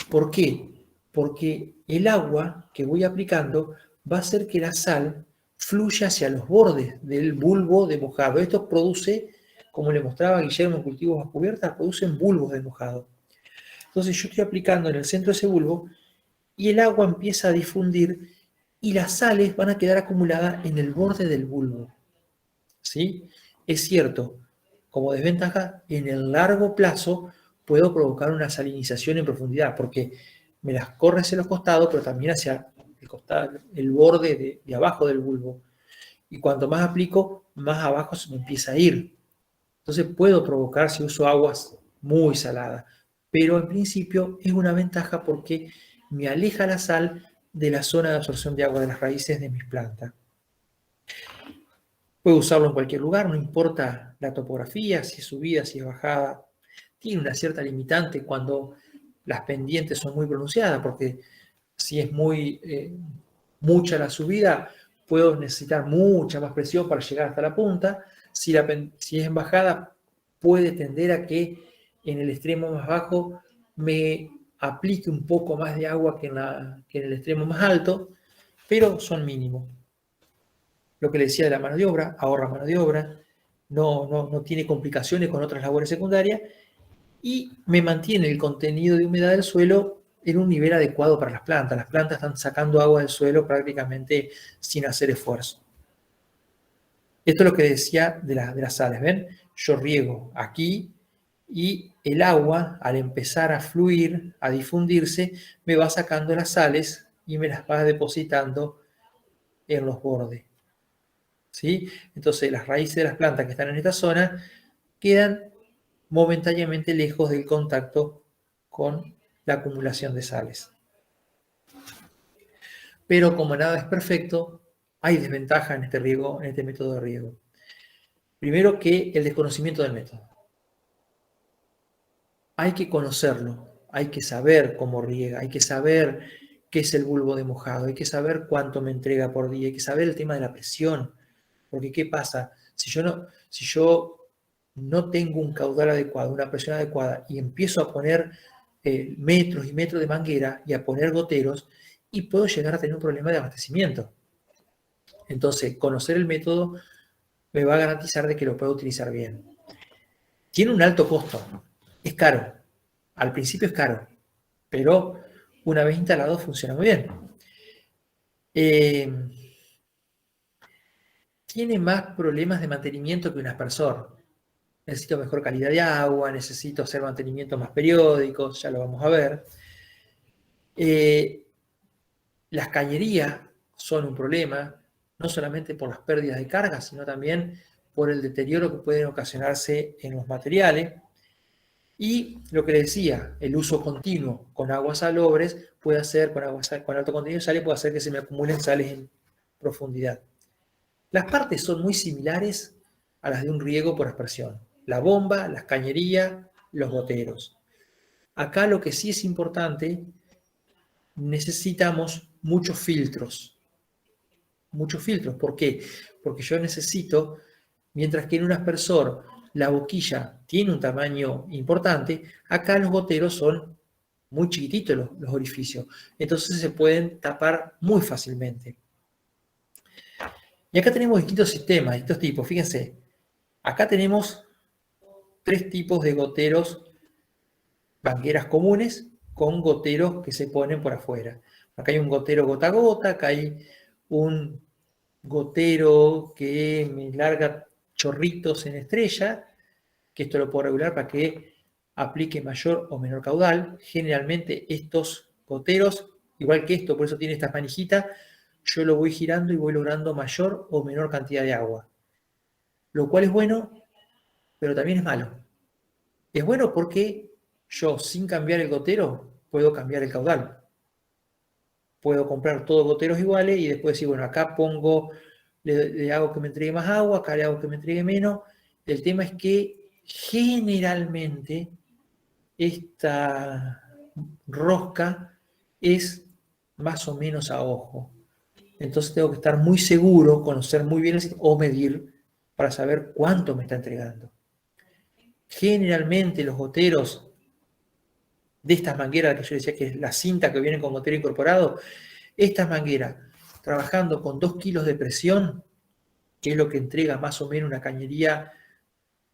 S1: ¿Por qué? Porque el agua que voy aplicando va a hacer que la sal fluya hacia los bordes del bulbo de mojado. Esto produce, como le mostraba Guillermo en cultivos a cubierta, producen bulbos de mojado. Entonces yo estoy aplicando en el centro de ese bulbo y el agua empieza a difundir y las sales van a quedar acumuladas en el borde del bulbo. ¿Sí? Es cierto, como desventaja, en el largo plazo puedo provocar una salinización en profundidad, porque me las corre hacia los costados, pero también hacia el costado, el borde de abajo del bulbo. Y cuanto más aplico, más abajo se me empieza a ir. Entonces puedo provocar si uso aguas muy saladas, pero en principio es una ventaja porque me aleja la sal de la zona de absorción de agua de las raíces de mis plantas. Puedo usarlo en cualquier lugar, no importa la topografía, si es subida, si es bajada. Tiene una cierta limitante cuando las pendientes son muy pronunciadas, porque si es mucha la subida, puedo necesitar mucha más presión para llegar hasta la punta. Si es en bajada, puede tender a que en el extremo más bajo me aplique un poco más de agua que en el extremo más alto, pero son mínimos. Lo que le decía de la mano de obra, ahorra mano de obra, no tiene complicaciones con otras labores secundarias y me mantiene el contenido de humedad del suelo en un nivel adecuado para las plantas. Las plantas están sacando agua del suelo prácticamente sin hacer esfuerzo. Esto es lo que decía de las sales, ¿ven? Yo riego aquí y el agua, al empezar a fluir, a difundirse, me va sacando las sales y me las va depositando en los bordes. ¿Sí? Entonces las raíces de las plantas que están en esta zona quedan momentáneamente lejos del contacto con la acumulación de sales. Pero como nada es perfecto, hay desventajas en este riego, en este método de riego. Primero que el desconocimiento del método. Hay que conocerlo, hay que saber cómo riega, hay que saber qué es el bulbo de mojado, hay que saber cuánto me entrega por día, hay que saber el tema de la presión. Porque ¿qué pasa? Si yo no tengo un caudal adecuado, una presión adecuada, y empiezo a poner metros y metros de manguera y a poner goteros, y puedo llegar a tener un problema de abastecimiento. Entonces, conocer el método me va a garantizar de que lo puedo utilizar bien. Tiene un alto costo, es caro. Al principio es caro, pero una vez instalado funciona muy bien. Tiene más problemas de mantenimiento que un aspersor. Necesito mejor calidad de agua, necesito hacer mantenimientos más periódicos, ya lo vamos a ver. Las cañerías son un problema, no solamente por las pérdidas de carga, sino también por el deterioro que pueden ocasionarse en los materiales. Y lo que les decía, el uso continuo con aguas salobres puede hacer, con alto contenido de sales, puede hacer que se me acumulen sales en profundidad. Las partes son muy similares a las de un riego por aspersión. La bomba, las cañerías, los goteros. Acá lo que sí es importante, necesitamos muchos filtros. Muchos filtros. ¿Por qué? Porque yo necesito, mientras que en un aspersor la boquilla tiene un tamaño importante, acá los goteros son muy chiquititos los orificios. Entonces se pueden tapar muy fácilmente. Y acá tenemos distintos sistemas, distintos tipos. Fíjense, acá tenemos 3 tipos de goteros, mangueras comunes con goteros que se ponen por afuera. Acá hay un gotero gota a gota, acá hay un gotero que me larga chorritos en estrella, que esto lo puedo regular para que aplique mayor o menor caudal. Generalmente estos goteros, igual que esto, por eso tiene estas manijitas, yo lo voy girando y voy logrando mayor o menor cantidad de agua. Lo cual es bueno, pero también es malo. Es bueno porque yo, sin cambiar el gotero, puedo cambiar el caudal. Puedo comprar todos goteros iguales y después decir, bueno, acá le hago que me entregue más agua, acá le hago que me entregue menos. El tema es que generalmente esta rosca es más o menos a ojo. Entonces tengo que estar muy seguro, conocer muy bien el sistema o medir para saber cuánto me está entregando. Generalmente los goteros de estas mangueras que yo decía que es la cinta que viene con gotero incorporado, estas mangueras trabajando con 2 kilos de presión, que es lo que entrega más o menos una cañería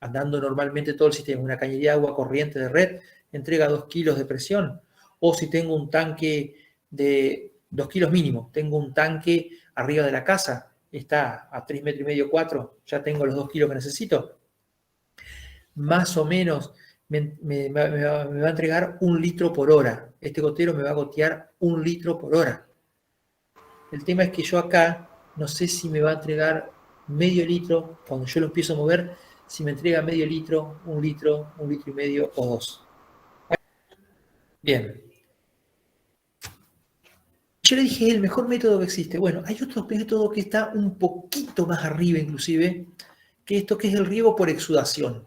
S1: andando normalmente todo el sistema, una cañería de agua corriente de red, entrega 2 kilos de presión. O si tengo un tanque de 2 kilos mínimo, tengo un tanque arriba de la casa, está a 3,5 metros, 4, ya tengo los 2 kilos que necesito. Más o menos me va a entregar 1 litro por hora. Este gotero me va a gotear 1 litro por hora. El tema es que yo acá no sé si me va a entregar medio litro, cuando yo lo empiezo a mover, si me entrega medio litro, 1 litro, 1 litro y medio o 2. Bien. Yo le dije, el mejor método que existe. Bueno, hay otro método que está un poquito más arriba inclusive, que esto que es el riego por exudación.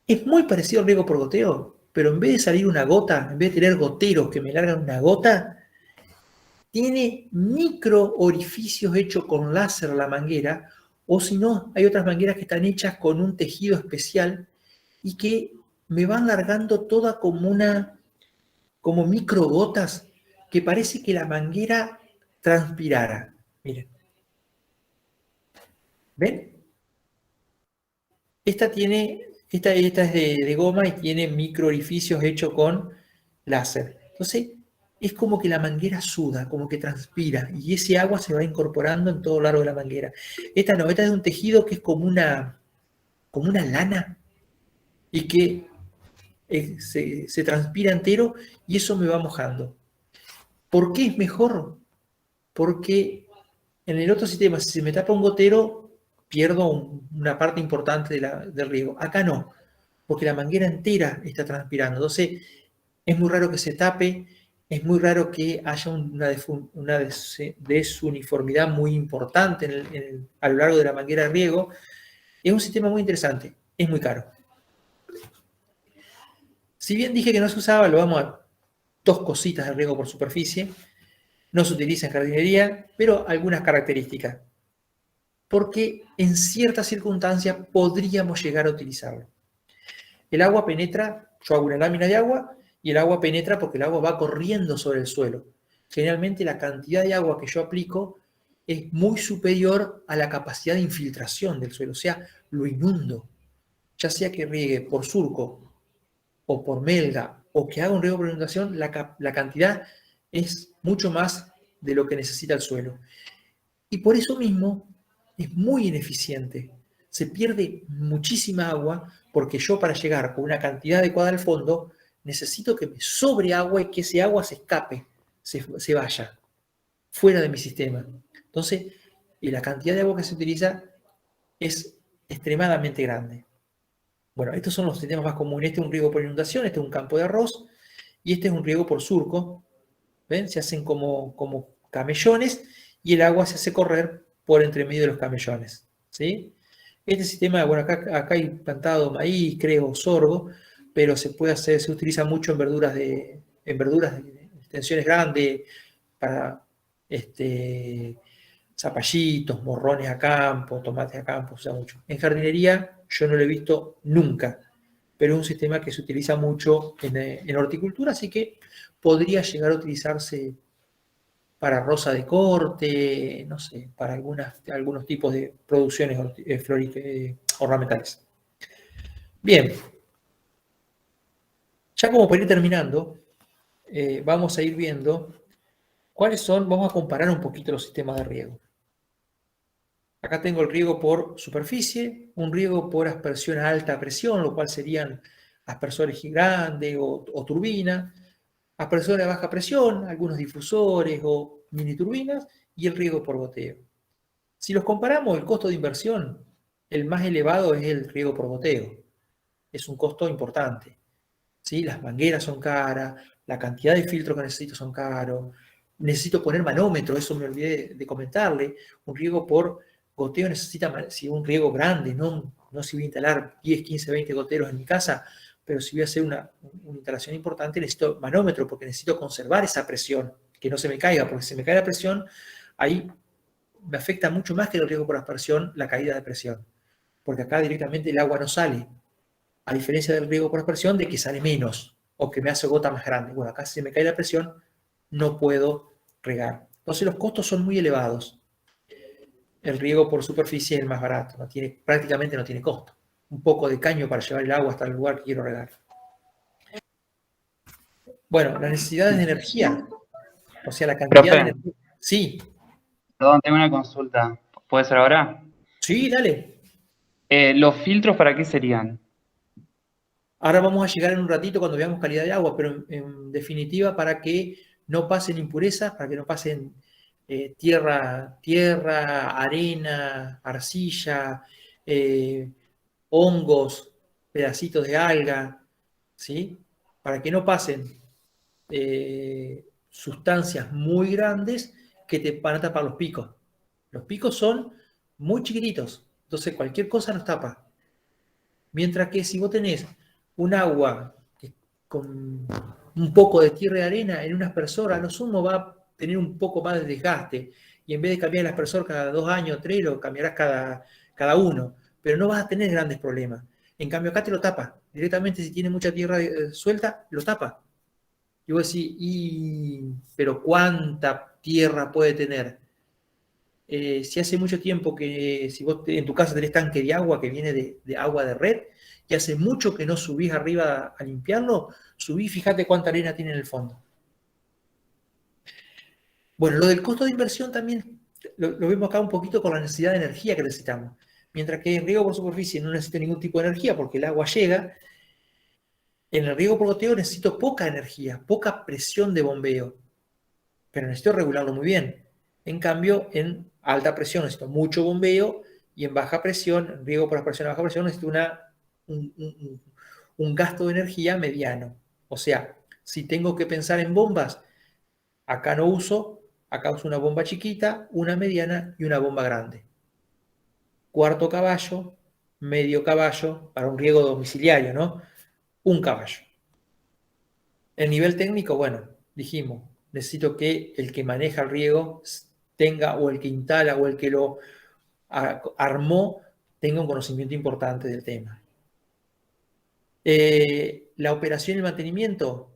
S1: Es muy parecido al riego por goteo, pero en vez de salir una gota, en vez de tener goteros que me largan una gota, tiene micro orificios hechos con láser la manguera, o si no, hay otras mangueras que están hechas con un tejido especial y que me van largando toda como micro gotas que parece que la manguera transpirara. Miren. ¿Ven? Esta es de goma y tiene micro orificios hechos con láser. Entonces, es como que la manguera suda, como que transpira, y ese agua se va incorporando en todo lo largo de la manguera. Esta no, esta es de un tejido que es como una lana y que se transpira entero y eso me va mojando. ¿Por qué es mejor? Porque en el otro sistema, si se me tapa un gotero, pierdo una parte importante del riego. Acá no, porque la manguera entera está transpirando. Entonces, es muy raro que se tape, es muy raro que haya una desuniformidad muy importante a lo largo de la manguera de riego. Es un sistema muy interesante, es muy caro. Si bien dije que no se usaba, lo vamos a 2 cositas de riego por superficie. No se utiliza en jardinería, pero algunas características. Porque en ciertas circunstancias podríamos llegar a utilizarlo. El agua penetra, yo hago una lámina de agua y el agua penetra porque el agua va corriendo sobre el suelo. Generalmente la cantidad de agua que yo aplico es muy superior a la capacidad de infiltración del suelo, o sea, lo inundo. Ya sea que riegue por surco o por melga o que haga un riego por inundación, la cantidad es mucho más de lo que necesita el suelo. Y por eso mismo es muy ineficiente. Se pierde muchísima agua porque yo para llegar con una cantidad adecuada al fondo necesito que me sobre agua y que ese agua se escape, se vaya fuera de mi sistema. Entonces, la cantidad de agua que se utiliza es extremadamente grande. Bueno, estos son los sistemas más comunes. Este es un riego por inundación, este es un campo de arroz y este es un riego por surco. ¿Ven? Se hacen como camellones y el agua se hace correr por entre medio de los camellones. ¿Sí? Este sistema, bueno, acá hay plantado maíz, creo, sorgo, pero se utiliza mucho en verduras de extensiones grandes, para zapallitos, morrones a campo, tomates a campo, se usa mucho. En jardinería yo no lo he visto nunca, pero es un sistema que se utiliza mucho en horticultura, así que podría llegar a utilizarse para rosa de corte, no sé, para algunos tipos de producciones ornamentales. Bien, ya como para ir terminando, vamos a ir viendo vamos a comparar un poquito los sistemas de riego. Acá tengo el riego por superficie, un riego por aspersión a alta presión, lo cual serían aspersores grandes o turbinas, aspersores a baja presión, algunos difusores o mini turbinas, y el riego por goteo. Si los comparamos, el costo de inversión, el más elevado es el riego por goteo. Es un costo importante. ¿Sí? Las mangueras son caras, la cantidad de filtros que necesito son caros, necesito poner manómetro, eso me olvidé de comentarle. Un riego por goteo necesita, si un riego grande, no si voy a instalar 10, 15, 20 goteros en mi casa, pero si voy a hacer una instalación importante, necesito manómetro porque necesito conservar esa presión, que no se me caiga, porque si se me cae la presión, ahí me afecta mucho más que el riego por aspersión, la caída de presión, porque acá directamente el agua no sale, a diferencia del riego por aspersión, de que sale menos o que me hace gota más grande. Bueno, acá si se me cae la presión, no puedo regar. Entonces los costos son muy elevados. El riego por superficie es el más barato, prácticamente no tiene costo. Un poco de caño para llevar el agua hasta el lugar que quiero regar. Bueno, las necesidades de energía, o sea, la cantidad de energía. Sí.
S3: Perdón, tengo una consulta. ¿Puede ser ahora?
S1: Sí, dale.
S3: ¿Los filtros para qué serían?
S1: Ahora vamos a llegar en un ratito cuando veamos calidad de agua, pero en definitiva para que no pasen impurezas, para que no pasen tierra, arena, arcilla, hongos, pedacitos de alga, ¿sí? Para que no pasen sustancias muy grandes que te van a tapar los picos. Los picos son muy chiquititos, entonces cualquier cosa los tapa. Mientras que si vos tenés un agua con un poco de tierra y arena en un aspersor, a lo sumo va a tener un poco más de desgaste. Y en vez de cambiar el aspersor cada 2 años, 3, lo cambiarás cada 1. Pero no vas a tener grandes problemas. En cambio acá te lo tapa. Directamente si tiene mucha tierra suelta, lo tapa. Y vos decís, pero ¿cuánta tierra puede tener? Si hace mucho tiempo que, si vos en tu casa tenés tanque de agua que viene de agua de red, y hace mucho que no subís arriba a limpiarlo, subís, fíjate cuánta arena tiene en el fondo. Bueno, lo del costo de inversión también lo vemos acá un poquito con la necesidad de energía que necesitamos. Mientras que en riego por superficie no necesito ningún tipo de energía porque el agua llega, en el riego por goteo necesito poca energía, poca presión de bombeo, pero necesito regularlo muy bien. En cambio, en alta presión necesito mucho bombeo y en baja presión, en riego por aspersión a baja presión, necesito un gasto de energía mediano. O sea, si tengo que pensar en bombas, acá no uso, acá uso una bomba chiquita, una mediana y una bomba grande. Cuarto caballo, medio caballo, para un riego domiciliario, ¿no? Un caballo. El nivel técnico, bueno, dijimos, necesito que el que maneja el riego tenga, o el que instala, o el que lo armó, tenga un conocimiento importante del tema. La operación y el mantenimiento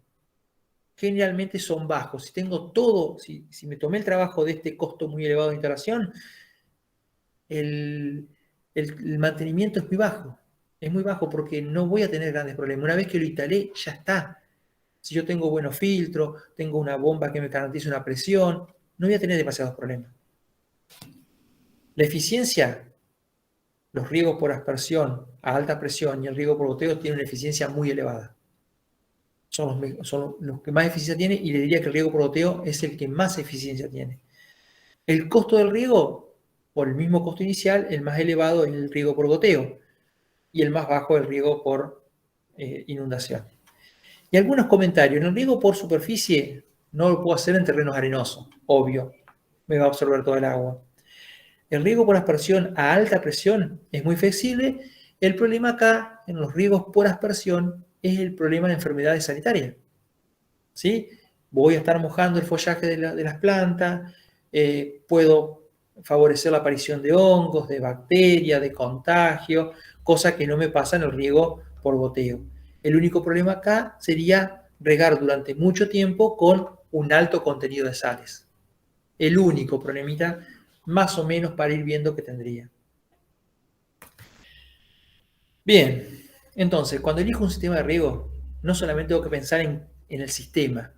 S1: generalmente son bajos. Si tengo todo, si me tomé el trabajo de este costo muy elevado de instalación, el mantenimiento es muy bajo. Es muy bajo porque no voy a tener grandes problemas. Una vez que lo instalé, ya está. Si yo tengo buenos filtros, tengo una bomba que me garantice una presión, no voy a tener demasiados problemas. La eficiencia, los riegos por aspersión a alta presión y el riego por goteo tienen una eficiencia muy elevada. Son los que más eficiencia tienen, y le diría que el riego por goteo es el que más eficiencia tiene. El costo del riego, por el mismo costo inicial, el más elevado es el riego por goteo y el más bajo el riego por inundación. Y algunos comentarios. En el riego por superficie no lo puedo hacer en terrenos arenosos, obvio, me va a absorber todo el agua. El riego por aspersión a alta presión es muy flexible. El problema acá, en los riegos por aspersión, es el problema de enfermedades sanitarias. ¿Sí? Voy a estar mojando el follaje de las plantas, puedo favorecer la aparición de hongos, de bacterias, de contagio, cosa que no me pasa en el riego por goteo. El único problema acá sería regar durante mucho tiempo con un alto contenido de sales. El único problemita, más o menos, para ir viendo que tendría. Bien, entonces, cuando elijo un sistema de riego, no solamente tengo que pensar en el sistema,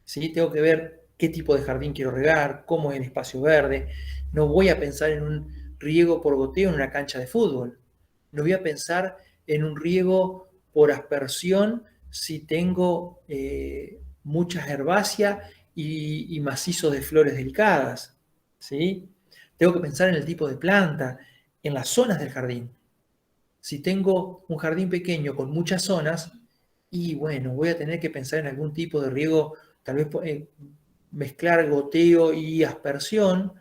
S1: ¿sí? Tengo que ver qué tipo de jardín quiero regar, cómo es el espacio verde. No voy a pensar en un riego por goteo en una cancha de fútbol. No voy a pensar en un riego por aspersión si tengo muchas herbáceas y macizos de flores delicadas, ¿sí? Tengo que pensar en el tipo de planta, en las zonas del jardín. Si tengo un jardín pequeño con muchas zonas, y bueno, voy a tener que pensar en algún tipo de riego, tal vez mezclar goteo y aspersión.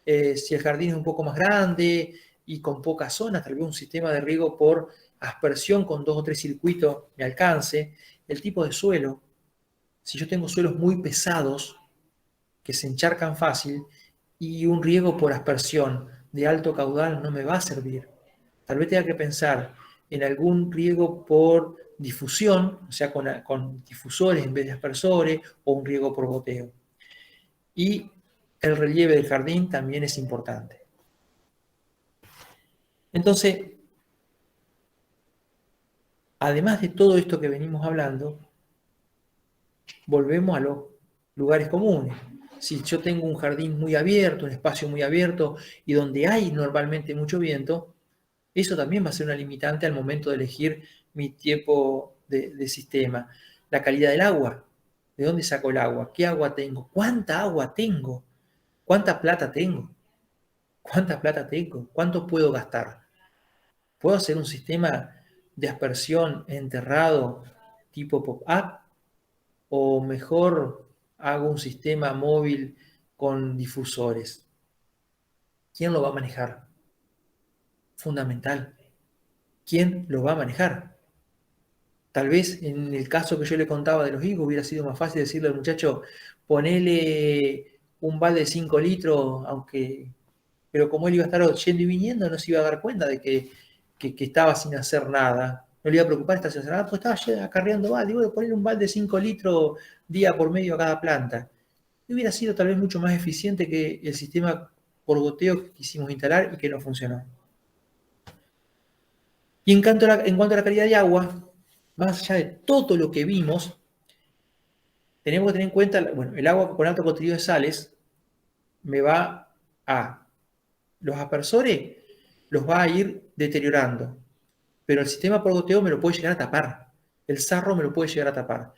S1: Si el jardín es un poco más grande y con pocas zonas, tal vez un sistema de riego por aspersión con 2 o 3 circuitos me alcance. El tipo de suelo, si yo tengo suelos muy pesados que se encharcan fácil, y un riego por aspersión de alto caudal no me va a servir. Tal vez tenga que pensar en algún riego por difusión, o sea, con difusores en vez de aspersores, o un riego por goteo. Y el relieve del jardín también es importante. Entonces, además de todo esto que venimos hablando, volvemos a los lugares comunes. Si yo tengo un jardín muy abierto, un espacio muy abierto, y donde hay normalmente mucho viento, eso también va a ser una limitante al momento de elegir mi tipo de sistema. La calidad del agua. ¿De dónde saco el agua? ¿Qué agua tengo? ¿Cuánta agua tengo? ¿Cuánta plata tengo? ¿Cuánta plata tengo? ¿Cuánto puedo gastar? ¿Puedo hacer un sistema de aspersión enterrado tipo pop-up? ¿O mejor hago un sistema móvil con difusores? ¿Quién lo va a manejar? Fundamental. ¿Quién lo va a manejar? Tal vez en el caso que yo le contaba de los higos hubiera sido más fácil decirle al muchacho, ponele un balde de 5 litros, pero como él iba a estar yendo y viniendo, no se iba a dar cuenta de que estaba sin hacer nada. No le iba a preocupar estar sin hacer nada, pues estaba acarreando balde. Digo, ponerle un balde de 5 litros día por medio a cada planta. Y hubiera sido tal vez mucho más eficiente que el sistema por goteo que quisimos instalar y que no funcionó. Y en cuanto a la calidad de agua, más allá de todo lo que vimos, tenemos que tener en cuenta, bueno, el agua con alto contenido de sales me va a, los aspersores los va a ir deteriorando, pero el sistema por goteo me lo puede llegar a tapar, el sarro me lo puede llegar a tapar.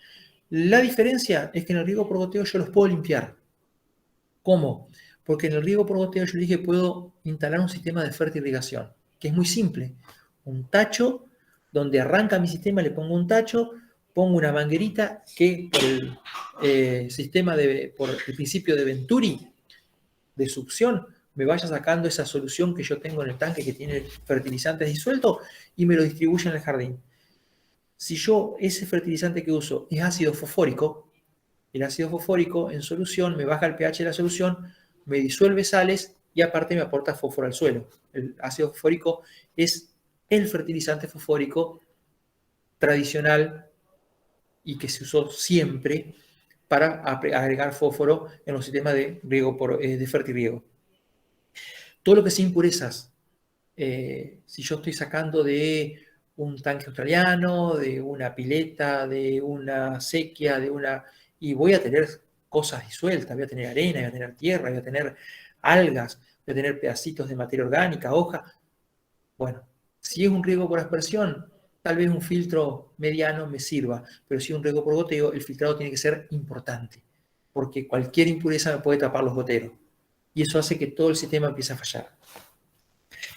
S1: La diferencia es que en el riego por goteo yo los puedo limpiar. ¿Cómo? Porque en el riego por goteo yo dije puedo instalar un sistema de fertirrigación, que es muy simple. Un tacho donde arranca mi sistema, le pongo un tacho, pongo una manguerita que por el sistema por el principio de Venturi, de succión, me vaya sacando esa solución que yo tengo en el tanque que tiene fertilizantes disueltos y me lo distribuye en el jardín. Si yo ese fertilizante que uso es ácido fosfórico, el ácido fosfórico en solución me baja el pH de la solución, me disuelve sales y aparte me aporta fósforo al suelo. El ácido fosfórico es el fertilizante fosfórico tradicional y que se usó siempre para agregar fósforo en los sistemas de riego de fertirriego. Todo lo que sea impurezas, si yo estoy sacando de un tanque australiano, de una pileta, de una sequía, y voy a tener cosas disueltas, voy a tener arena, voy a tener tierra, voy a tener algas, voy a tener pedacitos de materia orgánica, hoja. Bueno, si es un riego por aspersión, tal vez un filtro mediano me sirva, pero si es un riego por goteo, el filtrado tiene que ser importante, porque cualquier impureza me puede tapar los goteros, y eso hace que todo el sistema empiece a fallar.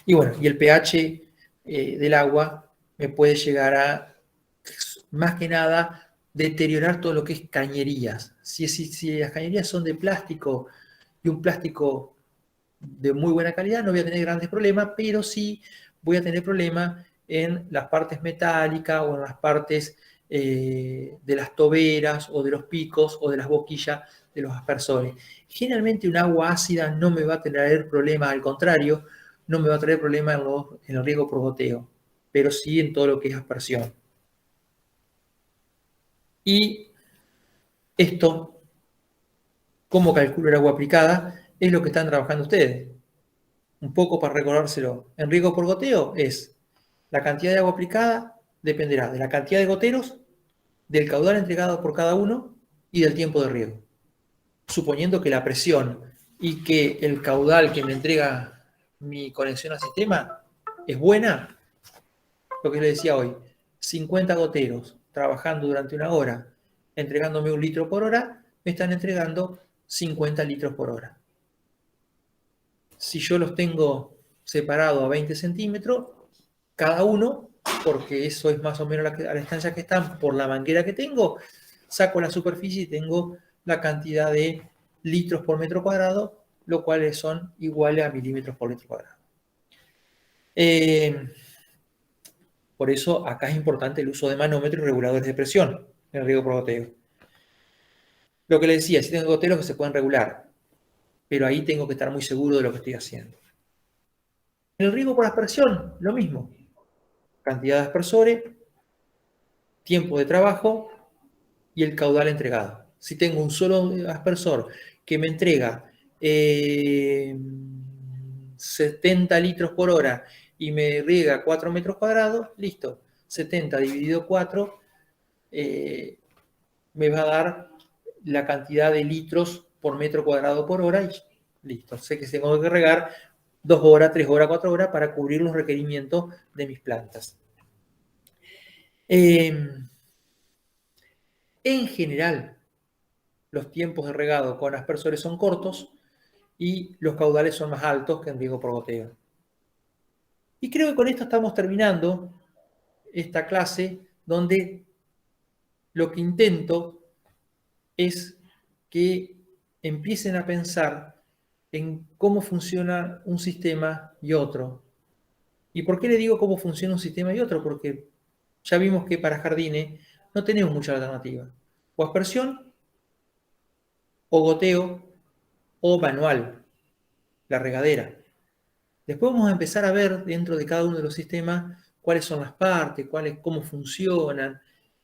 S1: Y bueno, y el pH del agua me puede llegar a, más que nada, deteriorar todo lo que es cañerías. Si las cañerías son de plástico y un plástico de muy buena calidad, no voy a tener grandes problemas, pero sí voy a tener problemas en las partes metálicas o en las partes de las toberas o de los picos o de las boquillas de los aspersores. Generalmente un agua ácida no me va a traer problemas, al contrario, no me va a traer problemas en el riego por goteo, pero sí en todo lo que es aspersión. Y esto, cómo calculo el agua aplicada, es lo que están trabajando ustedes. Un poco para recordárselo. En riego por goteo es la cantidad de agua aplicada dependerá de la cantidad de goteros, del caudal entregado por cada uno y del tiempo de riego. Suponiendo que la presión y que el caudal que me entrega mi conexión al sistema es buena, lo que les decía hoy, 50 goteros trabajando durante una hora, entregándome 1 litro por hora, me están entregando 50 litros por hora. Si yo los tengo separados a 20 centímetros, cada uno, porque eso es más o menos a la distancia que están por la manguera que tengo, saco la superficie y tengo la cantidad de litros por metro cuadrado, lo cual son iguales a milímetros por litro cuadrado. Por eso acá es importante el uso de manómetros y reguladores de presión en el riego por goteo. Lo que les decía, si tengo goteros que se pueden regular, pero ahí tengo que estar muy seguro de lo que estoy haciendo. En el riego por aspersión, lo mismo. Cantidad de aspersores, tiempo de trabajo y el caudal entregado. Si tengo un solo aspersor que me entrega 70 litros por hora y me riega 4 metros cuadrados, listo. 70 dividido 4 me va a dar la cantidad de litros por metro cuadrado por hora y listo. Sé que tengo que regar 2 horas, 3 horas, 4 horas para cubrir los requerimientos de mis plantas. En general, los tiempos de regado con aspersores son cortos y los caudales son más altos que en riego por goteo. Y creo que con esto estamos terminando esta clase donde lo que intento es que empiecen a pensar en cómo funciona un sistema y otro. ¿Y por qué le digo cómo funciona un sistema y otro? Porque ya vimos que para jardines no tenemos mucha alternativa. O aspersión, o goteo, o manual, la regadera. Después vamos a empezar a ver dentro de cada uno de los sistemas cuáles son las partes, cómo funcionan,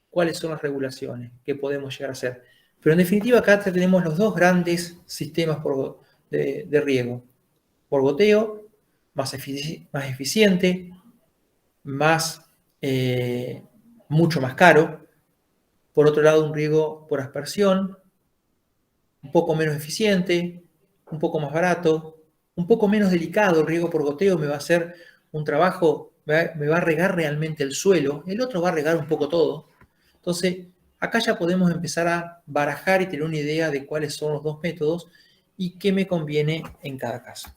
S1: cuáles son las regulaciones que podemos llegar a hacer. Pero en definitiva acá tenemos los dos grandes sistemas de riego. Por goteo, más eficiente, mucho más caro. Por otro lado, un riego por aspersión, un poco menos eficiente, un poco más barato, un poco menos delicado. El riego por goteo me va a hacer un trabajo, me va a regar realmente el suelo, el otro va a regar un poco todo. Entonces, acá ya podemos empezar a barajar y tener una idea de cuáles son los dos métodos y qué me conviene en cada caso.